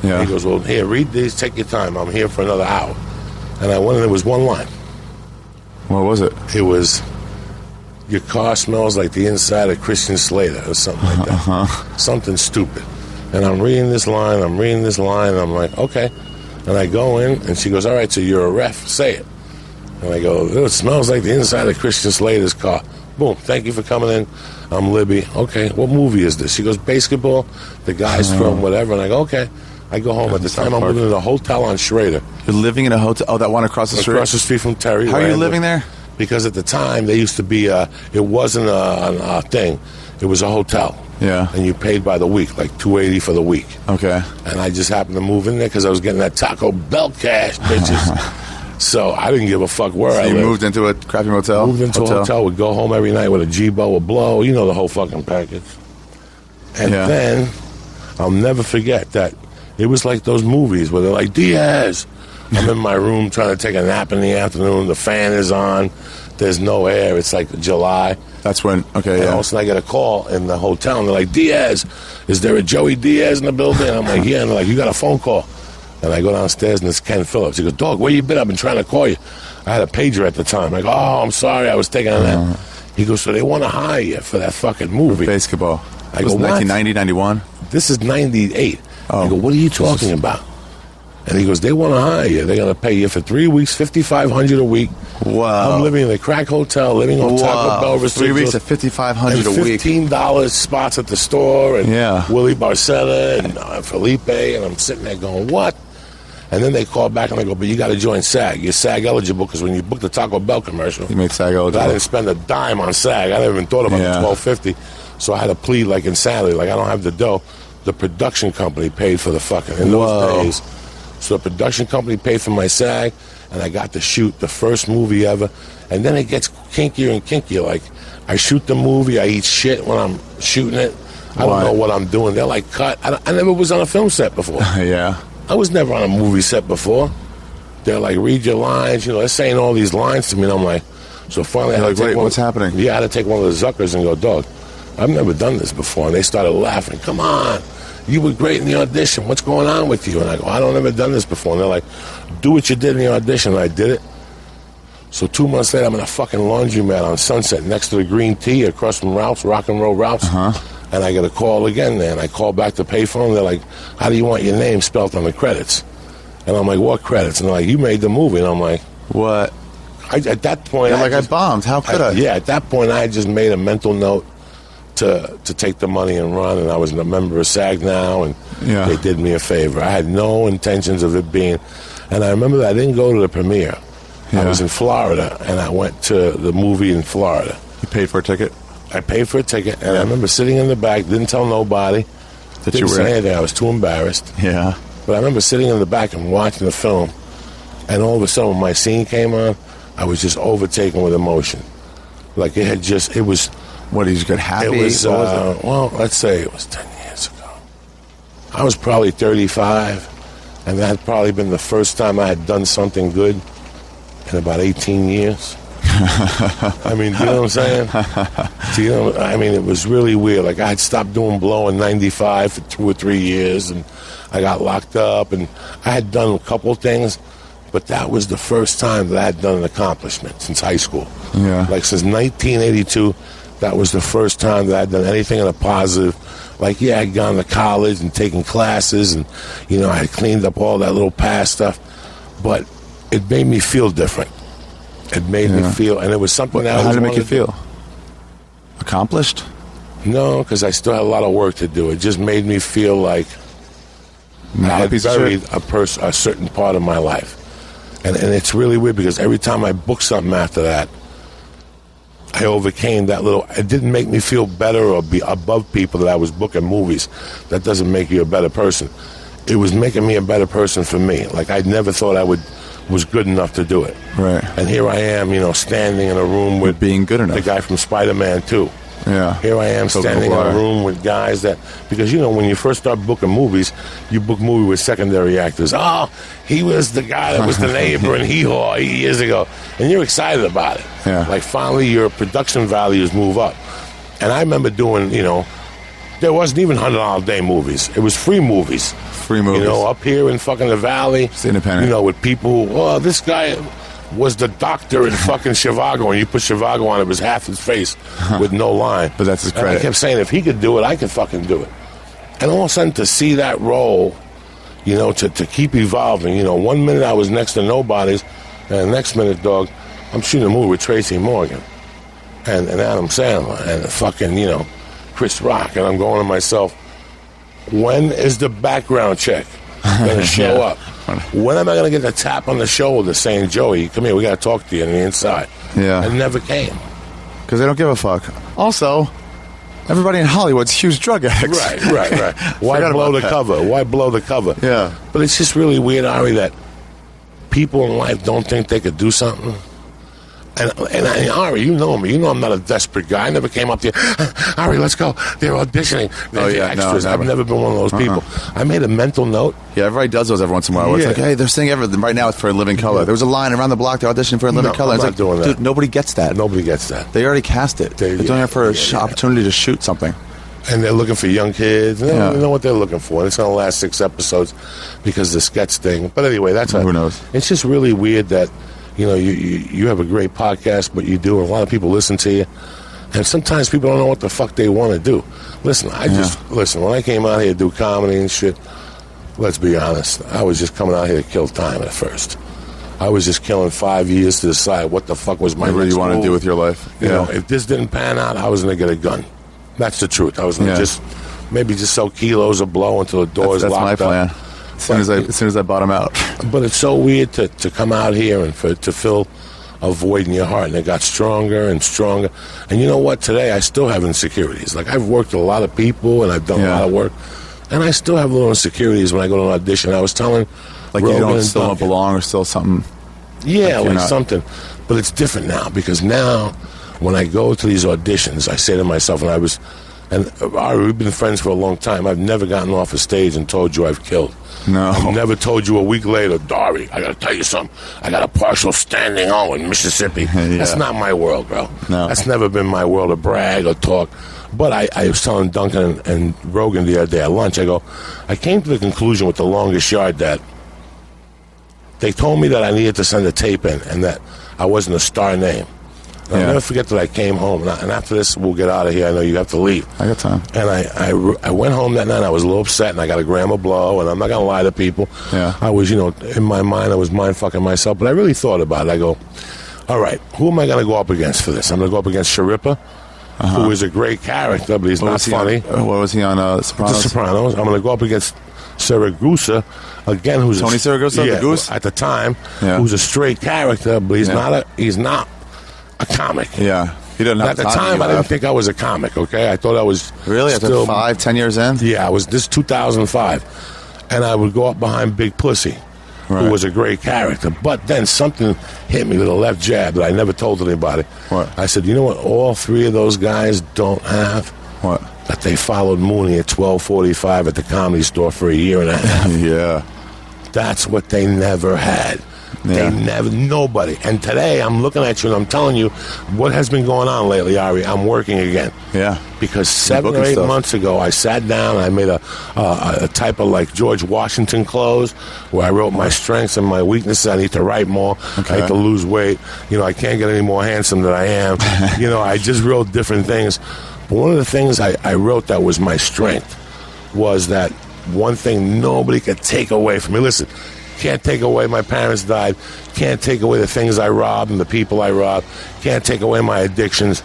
Yeah. He goes, well, here, read these, take your time. I'm here for another hour. And I went and there was one line. What was it? It was, your car smells like the inside of Christian Slater or something like that. Something stupid. And I'm reading this line, and I'm like, okay. And I go in, and she goes, all right, so you're a ref, say it. And I go, it smells like the inside of Christian Slater's car. Boom, thank you for coming in. I'm Libby. Okay, what movie is this? She goes, basketball. The guy's from whatever. And I go, okay. I go home. At the time, I'm living in a hotel on Schrader. You're living in a hotel? Oh, that one across the street? Across the street from Terry. How are where you I living live. there? Because at the time, they used to be, it wasn't a thing. It was a hotel. Yeah. And you paid by the week, like $280 for the week. Okay. And I just happened to move in there because I was getting that Taco Bell cash, bitches. So I didn't give a fuck where I You lived. moved into a crappy motel? Moved into a hotel, would go home every night with a G-Bo, a blow, the whole fucking package. And Yeah. then I'll never forget that it was like those movies where they're like, Diaz. I'm in my room trying to take a nap in the afternoon. The fan is on. There's no air. It's like July. That's when, okay, And all yeah. of a sudden I get a call in the hotel, and they're like, Diaz, is there a Joey Diaz in the building? And I'm like, yeah. And they're like, you got a phone call. And I go downstairs, and it's Ken Phillips. He goes, dog, where you been? I've been trying to call you. I had a pager at the time. I go, oh, I'm sorry. I was taking a nap. He goes, so they want to hire you for that fucking movie. Basketball. I It was go, what? 1990, 91? This is 98. Oh. I go, what are you talking about? And he goes, they want to hire you. They're going to pay you for 3 weeks, $5,500 a week. Wow. I'm living in a crack hotel, living on Taco Bell 3 weeks at residuals. $5,500 And a week. $15 spots at the store, and Yeah. Willie Barcetta and Felipe, and I'm sitting there going, what? And then they call back and I go, but you got to join SAG. You're SAG eligible because when you book the Taco Bell commercial, You made SAG I eligible. didn't spend a dime on SAG. I never even thought about Yeah. the $12.50. So I had to plead like insanity, like I don't have the dough. The production company paid for the fucking in those Whoa. days. So the production company paid for my SAG, and I got to shoot the first movie ever. And then it gets kinkier and kinkier. Like I shoot the movie, I eat shit when I'm shooting it. I don't know what I'm doing. They're like, cut. I never was on a film set before. Yeah. I was never on a movie set before. They're like, read your lines. They're saying all these lines to me, and I'm like, so finally I had to take wait, what's happening? Yeah, I had to take one of the Zuckers and go, dog, I've never done this before. And they started laughing. Come on. You were great in the audition. What's going on with you? And I go, I don't ever done this before. And they're like, do what you did in the audition. And I did it. So 2 months later, I'm in a fucking laundromat on Sunset next to the Green Tea across from Ralph's, Rock and Roll Ralph's. And I get a call again there. And I call back to payphone. They're like, how do you want your name spelled on the credits? And I'm like, what credits? And they're like, you made the movie. And I'm like, what? At that point, I bombed. How could I? Yeah, at that point, I had just made a mental note to take the money and run, and I was a member of SAG now, and they did me a favor. I had no intentions of it being, and I remember that I didn't go to the premiere. I was in Florida, and I went to the movie in Florida. You paid for a ticket? I paid for a ticket, and I remember sitting in the back, didn't tell nobody, didn't say anything. I was too embarrassed. Yeah. But I remember sitting in the back and watching the film, and all of a sudden when my scene came on, I was just overtaken with emotion. Like it was... What, did you get happy? It was, well, let's say it was 10 years ago. I was probably 35, and that had probably been the first time I had done something good in about 18 years. I mean, do you know what I'm saying? I mean, it was really weird. Like, I had stopped doing blow in 95 for 2 or 3 years, and I got locked up, and I had done a couple things, but that was the first time that I had done an accomplishment since high school. Yeah. Like, since 1982, that was the first time that I'd done anything in a positive. Like, yeah, I'd gone to college and taken classes, and, I had cleaned up all that little past stuff, but it made me feel different. It made me feel, and it was something that How did it make you feel? Accomplished? No, because I still had a lot of work to do. It just made me feel like I had buried a certain part of my life. And it's really weird because every time I book something after that, I overcame that little... It didn't make me feel better or be above people that I was booking movies. That doesn't make you a better person. It was making me a better person for me. Like, I never thought I was good enough to do it. Right. And here I am, standing in a room with... Being good enough. The guy from Spider-Man 2. Yeah. Here I am standing in a room with guys that... Because, when you first start booking movies, you book movie with secondary actors. Oh, he was the guy that was the neighbor in Hee-Haw 8 years ago. And you're excited about it. Yeah. Like, finally, your production values move up. And I remember doing, there wasn't even $100 a day movies. It was free movies. Free movies. Up here in fucking the valley. It's independent. With people who, this guy... was the doctor in fucking Zhivago, and you put Zhivago on, it was half his face with no line. But that's his credit. And I kept saying, if he could do it, I could fucking do it. And all of a sudden, to see that role, to keep evolving, 1 minute I was next to nobodies, and the next minute, dog, I'm shooting a movie with Tracy Morgan and Adam Sandler and fucking, Chris Rock, and I'm going to myself, when is the background check going to show up? When am I going to get the tap on the shoulder saying, Joey, come here, we got to talk to you on the inside? Yeah. It never came. Because they don't give a fuck. Also, everybody in Hollywood's huge drug addicts. Right. Why blow the cover? Why blow the cover? Yeah. But it's just really weird, Ari, that people in life don't think they could do something. And Ari, you know me. You know I'm not a desperate guy. I never came up to you, Ari, let's go. They're auditioning. They're extras. No, I've never been one of those people. I made a mental note. Yeah, everybody does those every once in a while. It's like, hey, they're saying everything. Right now it's for a living color. There was a line around the block, they're auditioning for a living color. I'm not doing that. Dude, nobody gets that. Nobody gets that. They already cast it. They're doing it for an opportunity to shoot something. And they're looking for young kids. They don't know what they're looking for. It's going to last 6 episodes because of the sketch thing. But anyway, who knows? It's just really weird that you have a great podcast, but you do, and a lot of people listen to you. And sometimes people don't know what the fuck they want to do. Listen, when I came out here to do comedy and shit, let's be honest, I was just coming out here to kill time at first. I was just killing 5 years to decide what the fuck was my next you want move. to do with your life. If this didn't pan out, I was going to get a gun. That's the truth. I was going to just sell kilos of blow until the doors locked up. That's my plan. As soon as I bottom out. But it's so weird to come out here and to fill a void in your heart, and it got stronger and stronger. And you know what? Today I still have insecurities. Like, I've worked with a lot of people, and I've done a lot of work, and I still have little insecurities when I go to an audition. I was telling Rogan you don't belong or still something. Yeah, like something. But it's different now, because now when I go to these auditions, I say to myself, and I was And Ari, we've been friends for a long time. I've never gotten off a stage and told you I've killed. No. I've never told you a week later, Dari, I got to tell you something. I got a partial standing on in Mississippi. Yeah. That's not my world, bro. No. That's never been my world to brag or talk. But I was telling Duncan and Rogan the other day at lunch, I go, I came to the conclusion with The Longest Yard that they told me that I needed to send a tape in and that I wasn't a star name. I'll never forget that I came home, and after this, we'll get out of here. I know you have to leave. I got time. And I went home that night, and I was a little upset, and I got a gram of blow, and I'm not going to lie to people. Yeah. I was, in my mind, I was mind-fucking myself, but I really thought about it. I go, all right, who am I going to go up against for this? I'm going to go up against Sharippa, who is a great character, but he's not funny. What was he on Sopranos? The Sopranos. I'm going to go up against Siragusa, again, who's Tony Siragusa, the Goose? at the time, who's a straight character, but he's not a comic. Yeah. He doesn't have At the time, I didn't think I was a comic, okay? I thought I was Really? still, After 5-10 years in? Yeah, this 2005. And I would go up behind Big Pussy, who was a great character. But then something hit me with a left jab that I never told anybody. What? I said, you know what all three of those guys don't have? What? That they followed Mooney at 12:45 at the Comedy Store for a year and a half. Yeah. That's what they never had. Yeah. They never, nobody. And today, I'm looking at you and I'm telling you what has been going on lately, Ari. I'm working again. Yeah. Because 7 or 8 months ago, I sat down and I made a type of like George Washington close where I wrote my strengths and my weaknesses. I need to write more. Okay. I need to lose weight. I can't get any more handsome than I am. I just wrote different things. But one of the things I wrote that was my strength was that one thing nobody could take away from me. Listen, can't take away my parents died. Can't take away the things I robbed and the people I robbed. Can't take away my addictions.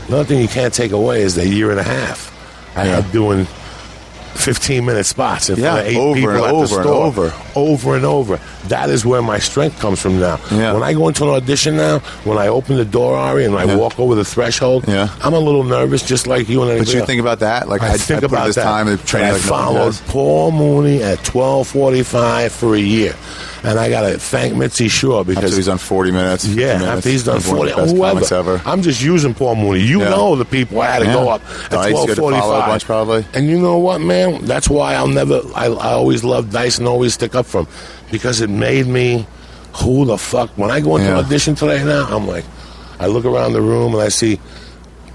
Another thing you can't take away is the year and a half I had doing 15-minute spots in front of 8 people at the store. Over and over. That is where my strength comes from now. Yeah. When I go into an audition now, when I open the door, Ari, and I walk over the threshold, I'm a little nervous just like you and anybody But you else. think about that? Like I think about this that. time and training I like followed Paul Mooney at 12:45 for a year. And I got to thank Mitzi Shore because after he's done 40 minutes. 50 minutes, after he's done 40, comics ever. I'm just using Paul Mooney. You know the people I had to go up at 12:45. A bunch probably. And you know what, man? That's why I always loved Dice and always stick up for him because it made me who the fuck. When I go into an audition today now, I'm like, I look around the room and I see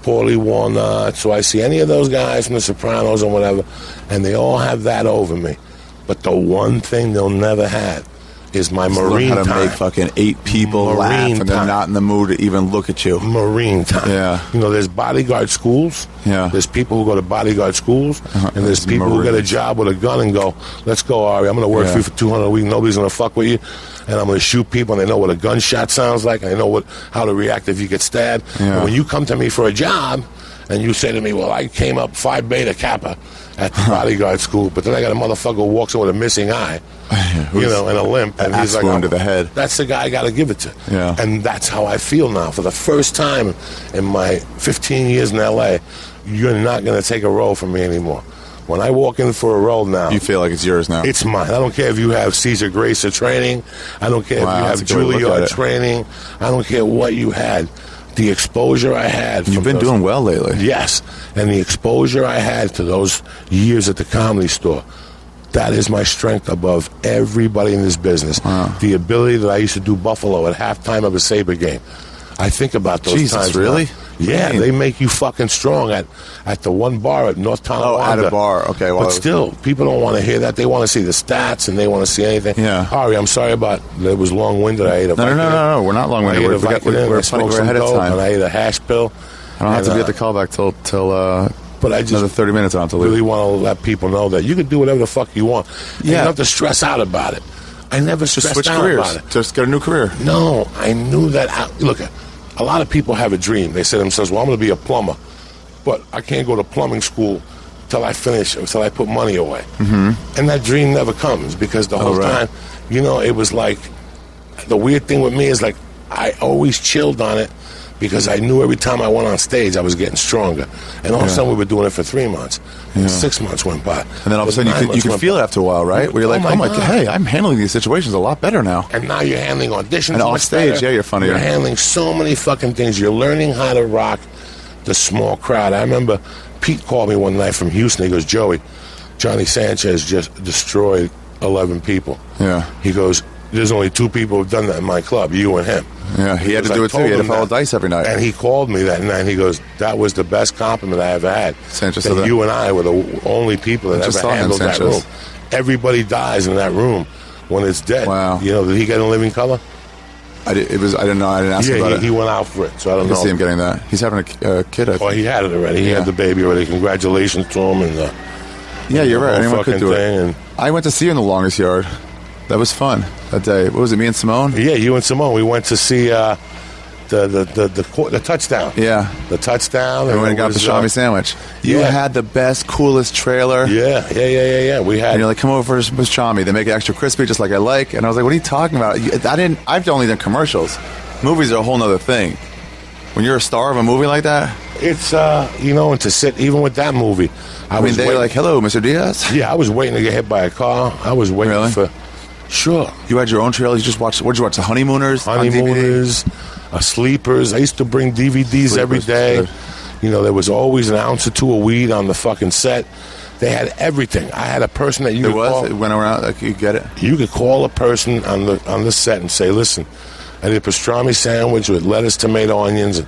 Paulie Walnut, so I see any of those guys from The Sopranos or whatever, and they all have that over me. But the one thing they'll never have is my marine how to time. make fucking 8 people laugh and they're not in the mood to even look at you. Marine time. Yeah. There's bodyguard schools. Yeah. There's people who go to bodyguard schools, and there's people who get a job with a gun and go, let's go, Ari, I'm going to work for you for $200 a week. Nobody's going to fuck with you. And I'm going to shoot people, and they know what a gunshot sounds like, and they know how to react if you get stabbed. Yeah. And when you come to me for a job, and you say to me, well, I came up Phi Beta Kappa at the bodyguard school, but then I got a motherfucker who walks in with a missing eye, and a limp, and he's like, to the head. That's the guy I got to give it to. Yeah. And that's how I feel now. For the first time in my 15 years in L.A., you're not going to take a role from me anymore. When I walk in for a role now, you feel like it's yours now. It's mine. I don't care if you have Caesar Gracer training. I don't care if you have Juilliard training. I don't care what you had. The exposure I had. You've been doing well lately. Yes. And the exposure I had to those years at the Comedy Store, that is my strength above everybody in this business. Wow. The ability that I used to do Buffalo at halftime of a Sabre game. I think about those times. Really? Now. Yeah, they make you fucking strong at the one bar at North Tonawanda. At a bar. Okay. Well, but still, people don't want to hear that. They want to see the stats and they want to see anything. Yeah. Ari, I'm sorry about it was long-winded. I ate a Vicodin. No. We're not long-winded. We're ahead of time. And I ate a hash pill. I don't have to be at the callback till but I just another 30 minutes on to leave. Really want to let people know that you can do whatever the fuck you want. And you don't have to stress out about it. I never stressed out about it. Just get a new career. No, I knew that. Look, a lot of people have a dream. They say to themselves, well, I'm going to be a plumber, but I can't go to plumbing school till I finish, until I put money away. Mm-hmm. And that dream never comes because the whole time, it was like, the weird thing with me is like, I always chilled on it because I knew every time I went on stage, I was getting stronger. And all of a sudden, we were doing it for 3 months. And 6 months went by. And then all of a sudden, you could feel it after a while, right? Where you're like, oh my God, hey, I'm handling these situations a lot better now. And now you're handling auditions and off stage, better. you're funnier. You're handling so many fucking things. You're learning how to rock the small crowd. I remember Pete called me one night from Houston. He goes, Joey, Johnny Sanchez just destroyed 11 people. Yeah. He goes, there's only 2 people who've done that in my club, you and him. Yeah, he had to do it too. He had to follow dice every night. And he called me that night, and he goes, that was the best compliment I ever had. Sanchez that you and I were the only people that ever handled that room. Everybody dies in that room when it's dead. Wow. You know, did he get in living color? I didn't know. I didn't ask him about it. He went out for it, so I don't know. I see him getting that. He's having a kid. Oh, he had it already. He had the baby already. Congratulations to him. And yeah, you're right. Anyone could do it. And I went to see you in the longest yard. That was fun that day. What was it? Me and Simone. Yeah, you and Simone. We went to see the touchdown. Yeah, the touchdown. And we went and got the pastrami sandwich. You had the best, coolest trailer. Yeah. We had. And you're like, come over for pastrami. They make it extra crispy, just like I like. And I was like, what are you talking about? I've only done commercials. Movies are a whole nother thing. When you're a star of a movie like that, it's and to sit even with that movie. I mean, they were like, hello, Mr. Diaz. Yeah, I was waiting to get hit by a car. I was waiting for. Sure. You had your own trailer. You just watched. What did you watch? The Honeymooners. Sleepers. I used to bring DVDs every day. Good. You know, there was always an ounce or 2 of weed on the fucking set. They had everything. I had a person that you could call. It went around. Like, you get it. You could call a person on the set and say, "Listen, I need a pastrami sandwich with lettuce, tomato, onions,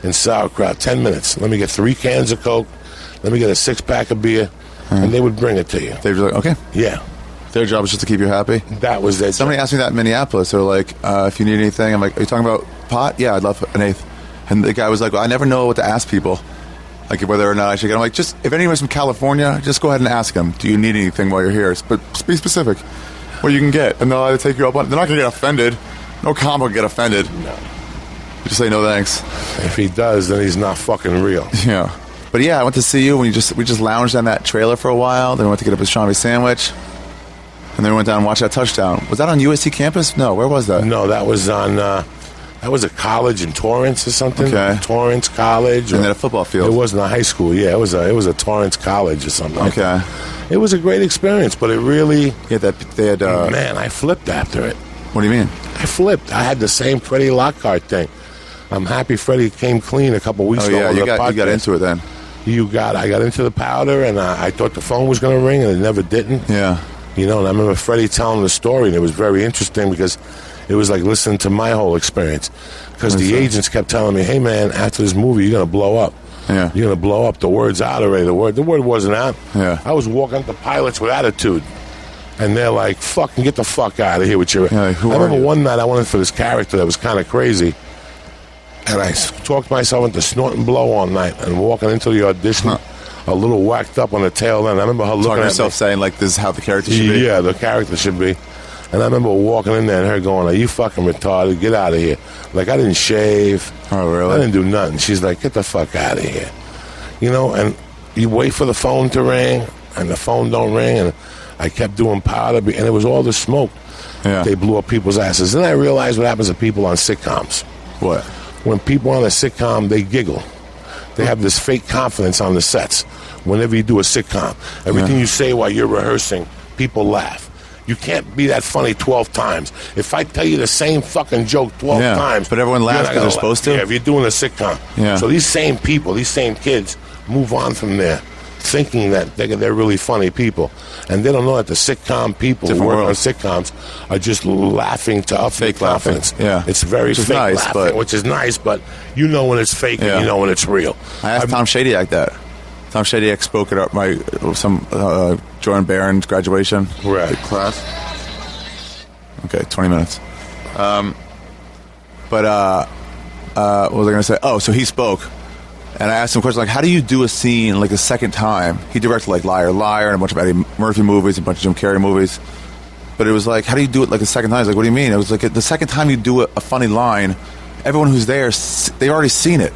and sauerkraut. 10 minutes. Let me get 3 cans of Coke. Let me get a 6-pack of beer." And they would bring it to you. They were like, okay. Yeah. Their job is just to keep you happy. That was their Somebody asked me that in Minneapolis. They're like, if you need anything, I'm like, are you talking about pot? Yeah, I'd love an eighth. And the guy was like, well, I never know what to ask people, like whether or not I should get. I'm like, just if anyone's from California, just go ahead and ask them. Do you need anything while you're here? But be specific. What you can get, and they'll either take you up on. They're not going to get offended. No comic will get offended. No. You just say no thanks. If he does, then he's not fucking real. Yeah. But yeah, I went to see you when we just lounged on that trailer for a while. Then we went to get a pastrami sandwich. And then we went down and watched that touchdown. Was that on USC campus? No, where was that? No, that was on. That was a college in Torrance or something. Okay. Torrance College. And then a football field. It wasn't a high school. Yeah, it was a Torrance College or something. Okay. It was a great experience, but it really. Yeah, they had. Man, I flipped after it. What do you mean? I flipped. I had the same Freddie Lockhart thing. I'm happy Freddie came clean a couple weeks ago. Oh yeah, you got into it then. I got into the powder, and I thought the phone was going to ring, and it never didn't. Yeah. You know, and I remember Freddie telling the story, and it was very interesting because it was like listening to my whole experience. Because the agents kept telling me, hey, man, after this movie, you're going to blow up. Yeah. You're going to blow up. The word's out already. The word wasn't out. Yeah. I was walking up to pilots with attitude. And they're like, fucking get the fuck out of here with your... Yeah, I remember one night I went for this character that was kind of crazy. And I talked myself into snorting blow all night and walking into the audition a little whacked up on the tail end. I remember her looking at herself me. saying, like, this is how the character should be? Yeah, the character should be. And I remember walking in there and her going, are you fucking retarded? Get out of here. Like, I didn't shave. Oh, really? I didn't do nothing. She's like, get the fuck out of here. You know, and you wait for the phone to ring, and the phone don't ring, and I kept doing powder, and it was all the smoke. Yeah. They blew up people's asses. Then I realized what happens to people on sitcoms. What? When people on a sitcom, they giggle. They have this fake confidence on the sets. Whenever you do a sitcom, everything you say while you're rehearsing, people laugh. You can't be that funny 12 times. If I tell you the same fucking joke 12 times... But everyone laughs because they're supposed to? Yeah, if you're doing a sitcom. Yeah. So these same people, these same kids, move on from there thinking that they're really funny people. And they don't know that the sitcom people who work on sitcoms are just laughing to up fake confidence. Yeah. It's very fake nice, laughing, which is nice, but you know when it's fake and you know when it's real. I asked Tom Shadyac that. Tom Shadyac spoke at Jordan Barron's graduation class. Okay, 20 minutes. What was I going to say? Oh, so he spoke. And I asked him a question like, how do you do a scene like a second time? He directed like Liar Liar and a bunch of Eddie Murphy movies, a bunch of Jim Carrey movies. But it was like, how do you do it like a second time? He's like, what do you mean? It was like the second time you do a funny line, everyone who's there, they've already seen it.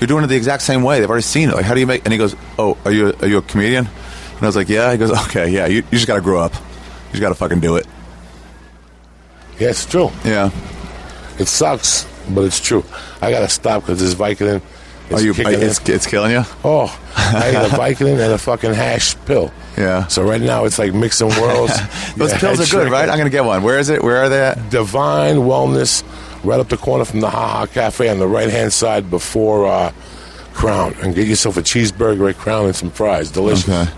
You're doing it the exact same way. They've already seen it. Like, how do you make... And he goes, oh, are you a comedian? And I was like, yeah. He goes, okay, yeah, you just got to grow up. You just got to fucking do it. Yeah, it's true. Yeah. It sucks, but it's true. I got to stop because this Vicodin... It's killing you? Oh, I ate a Vicodin and a fucking hash pill. Yeah. So right now it's like mixing worlds. Those pills are good, right? I'm going to get one. Where is it? Where are they at? Divine Wellness, right up the corner from the Ha Ha Cafe on the right-hand side before Crown, and get yourself a cheeseburger at Crown and some fries. Delicious. Okay.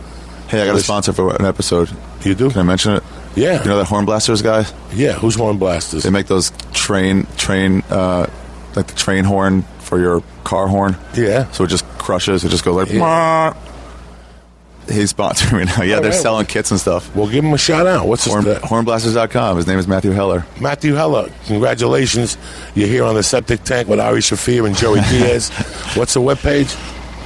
Hey, I got a sponsor for an episode. You do? Can I mention it? Yeah. You know that Horn Blasters guy? Yeah. Who's Horn Blasters? They make those like the train horn for your car horn. Yeah. So it just crushes. It just goes like. Yeah. He's sponsoring me now. Yeah, they're selling kits and stuff. We'll give him a shout out. What's his name? Hornblasters.com. His name is Matthew Heller. Matthew Heller. Congratulations. You're here on the Septic Tank with Ari Shaffir and Joey Diaz. What's the webpage?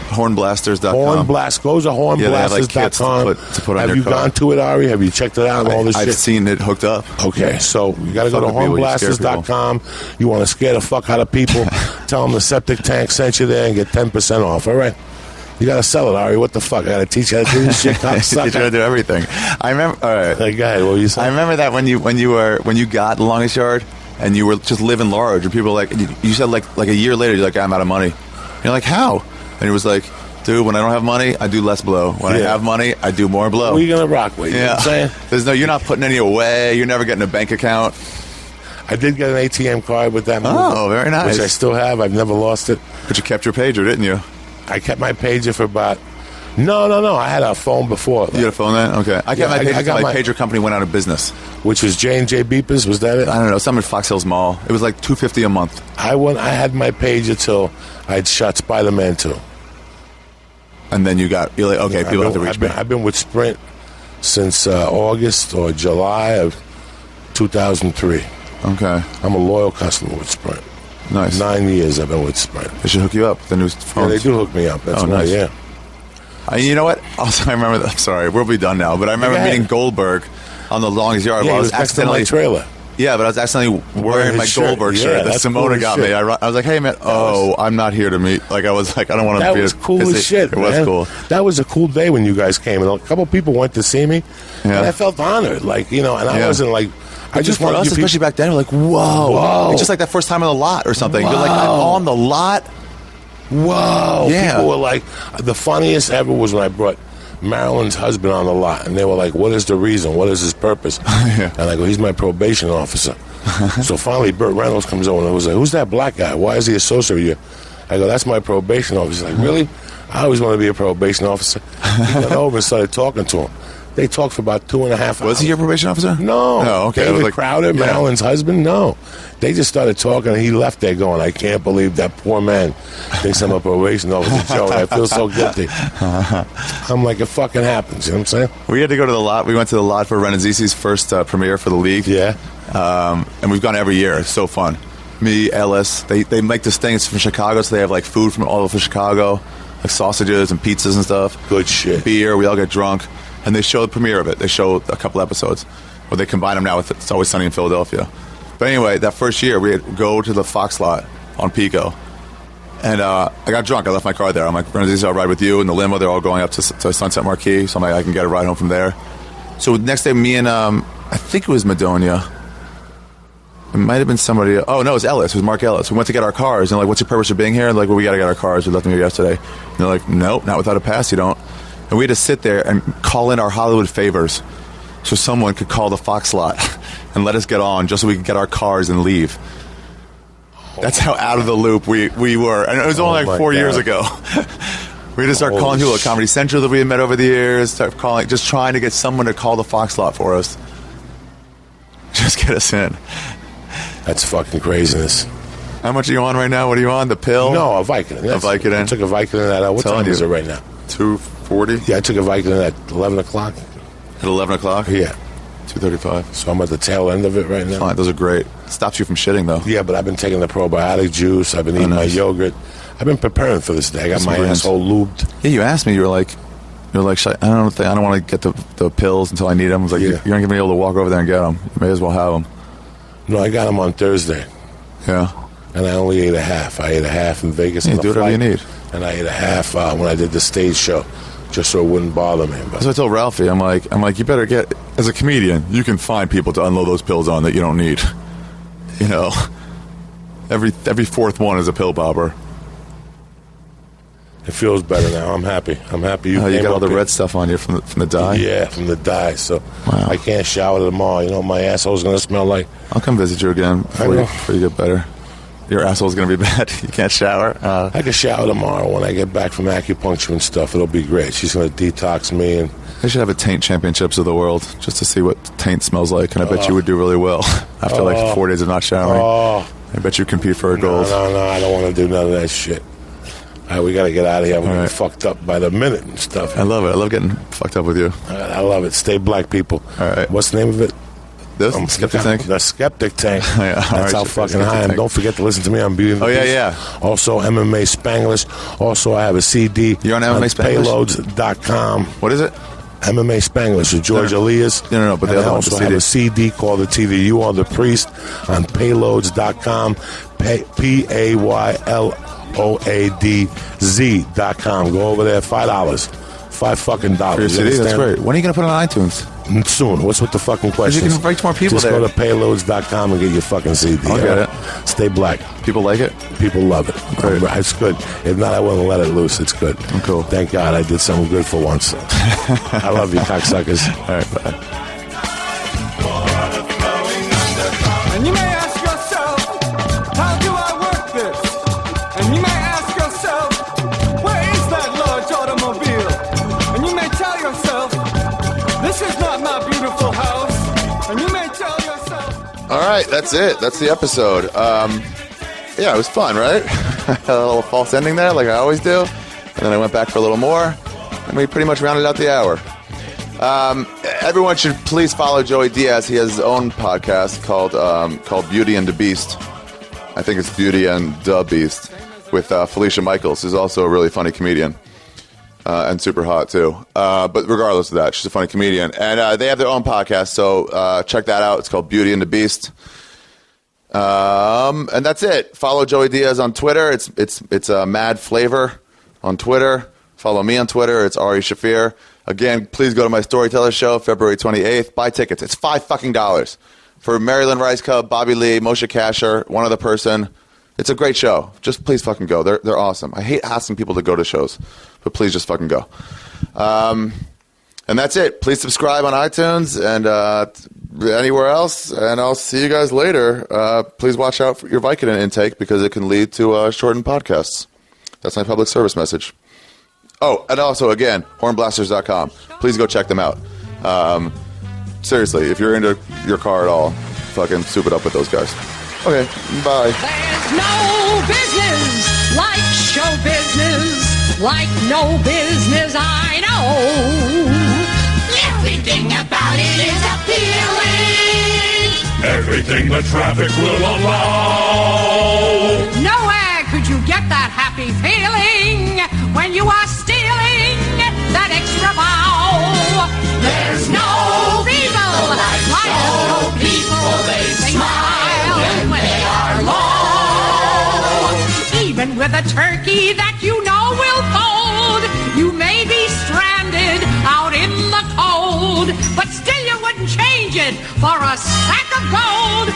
Hornblasters.com. Go to hornblasters.com. Yeah, they have like kits to put on Have your you car. gone to it, Ari? Have you checked it out and all this shit? I've seen it hooked up. Okay, so you got to go to Fuck with people, you scare hornblasters.com. You want to scare the fuck out of people. Tell them the Septic Tank sent you there and get 10% off. All right? You got to sell it, Ari. What the fuck? I got to teach you how to do this shit. Teach you how to do everything. I remember. All right. Hey, go ahead. What were you saying? I remember that when you got the longest yard and you were just living large, and people were like, you said like a year later, you're like, I'm out of money. And you're like, how? And it was like, dude, when I don't have money, I do less blow. When I have money, I do more blow. Who are you going to rock with? You know what I'm saying? You're not putting any away. You're never getting a bank account. I did get an ATM card with that movie. Oh, very nice. Which I still have. I've never lost it. But you kept your pager, didn't you? I kept my pager for about... No. I had a phone before. You had a phone then? Okay. I kept my pager until my pager company went out of business. Which was J&J Beepers? Was that it? I don't know. Something at Fox Hills Mall. It was like $250 a month. I had my pager till I'd shot Spider-Man 2. And then you're like, okay, people have to reach me. I've been with Sprint since August or July of 2003. Okay. I'm a loyal customer with Sprint. Nice. 9 years I've been with Sprint. They should hook you up. The new phones. Yeah, they do hook me up. That's nice. Yeah. You know what? Also, I remember. I'm sorry, we'll be done now. But I remember meeting Goldberg on the longest yard. Yeah, I he was was next to my trailer. Yeah, but I was accidentally wearing my Goldberg shirt that Simona got me. I was like, "Hey, man, I'm not here to meet." Like, I was like, "I don't want to be." That was cool as shit. It was cool. That was a cool day when you guys came, and a couple people went to see me, and I felt honored. Like, and I wasn't like. I just wanted us, especially back then, we're like, whoa. It's just like that first time on the lot or something. Whoa. You're like, I'm on the lot. Whoa. Yeah. People were like, the funniest ever was when I brought Marilyn's husband on the lot, and they were like, what is the reason? What is his purpose? And I go, he's my probation officer. So finally, Burt Reynolds comes over and was like, who's that black guy? Why is he associated with you? I go, that's my probation officer. He's like, really? I always want to be a probation officer. He went over and started talking to him. They talked for about 2.5 hours. Was he your probation officer? No. Oh, okay. David Crowder, Marilyn's husband? No. They just started talking, and he left there going, I can't believe that poor man thinks I'm a probation officer, Joe, and I feel so guilty. I'm like, it fucking happens, you know what I'm saying? We had to go to the lot. We went to the lot for Renazisi's first premiere for the league. Yeah. And we've gone every year. It's so fun. Me, Ellis, they make this thing. It's from Chicago, so they have like food from all over Chicago, like sausages and pizzas and stuff. Good shit. Beer. We all get drunk. And they show the premiere of it. They show a couple episodes. Or they combine them now with It's Always Sunny in Philadelphia. But anyway, that first year, we had to go to the Fox lot on Pico. And I got drunk. I left my car there. I'm like, Renazisi, I'll ride with you. In the limo, they're all going up to Sunset Marquee. So I'm like, I can get a ride home from there. So the next day, me and, I think it was Madonia. It might have been somebody. Oh, no, it was Ellis. It was Mark Ellis. We went to get our cars. And like, what's your purpose of being here? And like, well, we got to get our cars. We left them here yesterday. And they're like, nope, not without a pass, you don't. And we had to sit there and call in our Hollywood favors so someone could call the Fox lot and let us get on just so we could get our cars and leave. That's how out of the loop we were. And it was only like 4 years ago. We had to start calling people at Comedy Central that we had met over the years, start calling, just trying to get someone to call the Fox lot for us. Just get us in. That's fucking craziness. How much are you on right now? What are you on? The pill? No, a Vicodin. A Vicodin. I took a Vicodin at, what time is it right now? 2:40? Yeah, I took a Vicodin at 11 o'clock. At 11 o'clock? Yeah. 2:35. So I'm at the tail end of it right now. Fine, those are great. Stops you from shitting, though. Yeah, but I've been taking the probiotic juice. I've been eating my yogurt. I've been preparing for this day. I got my asshole lubed. Yeah, you asked me. You were like, I don't want to get the pills until I need them. I was like, you're not going to be able to walk over there and get them. You may as well have them. No, I got them on Thursday. Yeah. And I only ate a half. I ate a half in Vegas. Yeah, do whatever you need. And I ate a half when I did the stage show, just so it wouldn't bother me. But so I told Ralphie, I'm like, you better get, as a comedian, you can find people to unload those pills on that you don't need. You know, every fourth one is a pill bobber. It feels better now. I'm happy. You got all the red stuff on you from the dye? Yeah, from the dye. So I can't shower tomorrow. You know what my asshole's going to smell like? I'll come visit you again before you get better. your asshole's going to be bad. You can't shower. I can shower tomorrow when I get back from acupuncture and stuff. It'll be great. She's going to detox me. And they should have a taint championships of the world just to see what taint smells like, and I bet you would do really well after like 4 days of not showering. I bet you compete for a gold. No, I don't want to do none of that shit. All right, we got to get out of here. We're getting fucked up by the minute and stuff. I love it. I love getting fucked up with you. I love it. Stay black, people. All right. What's the name of it? This? Skeptic Tank? The Skeptic Tank. Yeah, That's how fucking high I am. Don't forget to listen to me on Beauty and the Beast. Yeah. Also, MMA Spanglish. Also, I have a CD. You're on MMA Spanglish? Payloads.com. What is it? MMA Spanglish with George Elias. No, but the other one's also have a CD called It's Either You or the Priest on Payloads.com. Payloadz.com. Go over there, $5. $5 For your CD? That's great. When are you going to put it on iTunes? Soon. What's with the fucking questions? You can invite more people Just there. go to Payloads.com and get your fucking CD. I'll get it. Stay black. People like it? People love it. Great. It's good. If not, I wouldn't let it loose. It's good. I'm cool. Thank God I did something good for once. I love you, cocksuckers. All right, bye. And you may ask yourself, how do I work this? And you may ask yourself, where is that large automobile? And you may tell yourself, this is not my beautiful house. And you may tell yourself... All right, that's it. That's the episode. Yeah, it was fun, right? A little false ending there, like I always do. And then I went back for a little more, and we pretty much rounded out the hour. Everyone should please follow Joey Diaz. He has his own podcast called Beauty and the Beast. I think it's Beauty and the Beast with Felicia Michaels, who's also a really funny comedian and super hot too. But regardless of that, she's a funny comedian, and they have their own podcast. So check that out. It's called Beauty and the Beast. And that's it. Follow Joey Diaz on Twitter. It's Mad Flavor on Twitter. Follow me on Twitter. It's Ari Shaffir. Again, please go to my Storyteller show, February 28th. Buy tickets. It's $5 for Maryland Rice Cub, Bobby Lee, Moshe Kasher, one other person. It's a great show. Just please fucking go. They're awesome. I hate asking people to go to shows, but please just fucking go. And that's it. Please subscribe on iTunes and anywhere else, and I'll see you guys later. Please watch out for your Vicodin intake because it can lead to shortened podcasts. That's my public service message. Oh, and also, again, hornblasters.com. Please go check them out. Seriously, if you're into your car at all, fucking soup it up with those guys. Okay, bye. There's no business like show business, like no business I know. Everything about it is appealing. Everything the traffic will allow. Nowhere could you get that happy feeling when you are stealing that extra bow. There's no people like no people. They smile when they are low. Even with a turkey that you know will fold, you may be stranded out in the cold, but still you wouldn't change it for a sack of gold.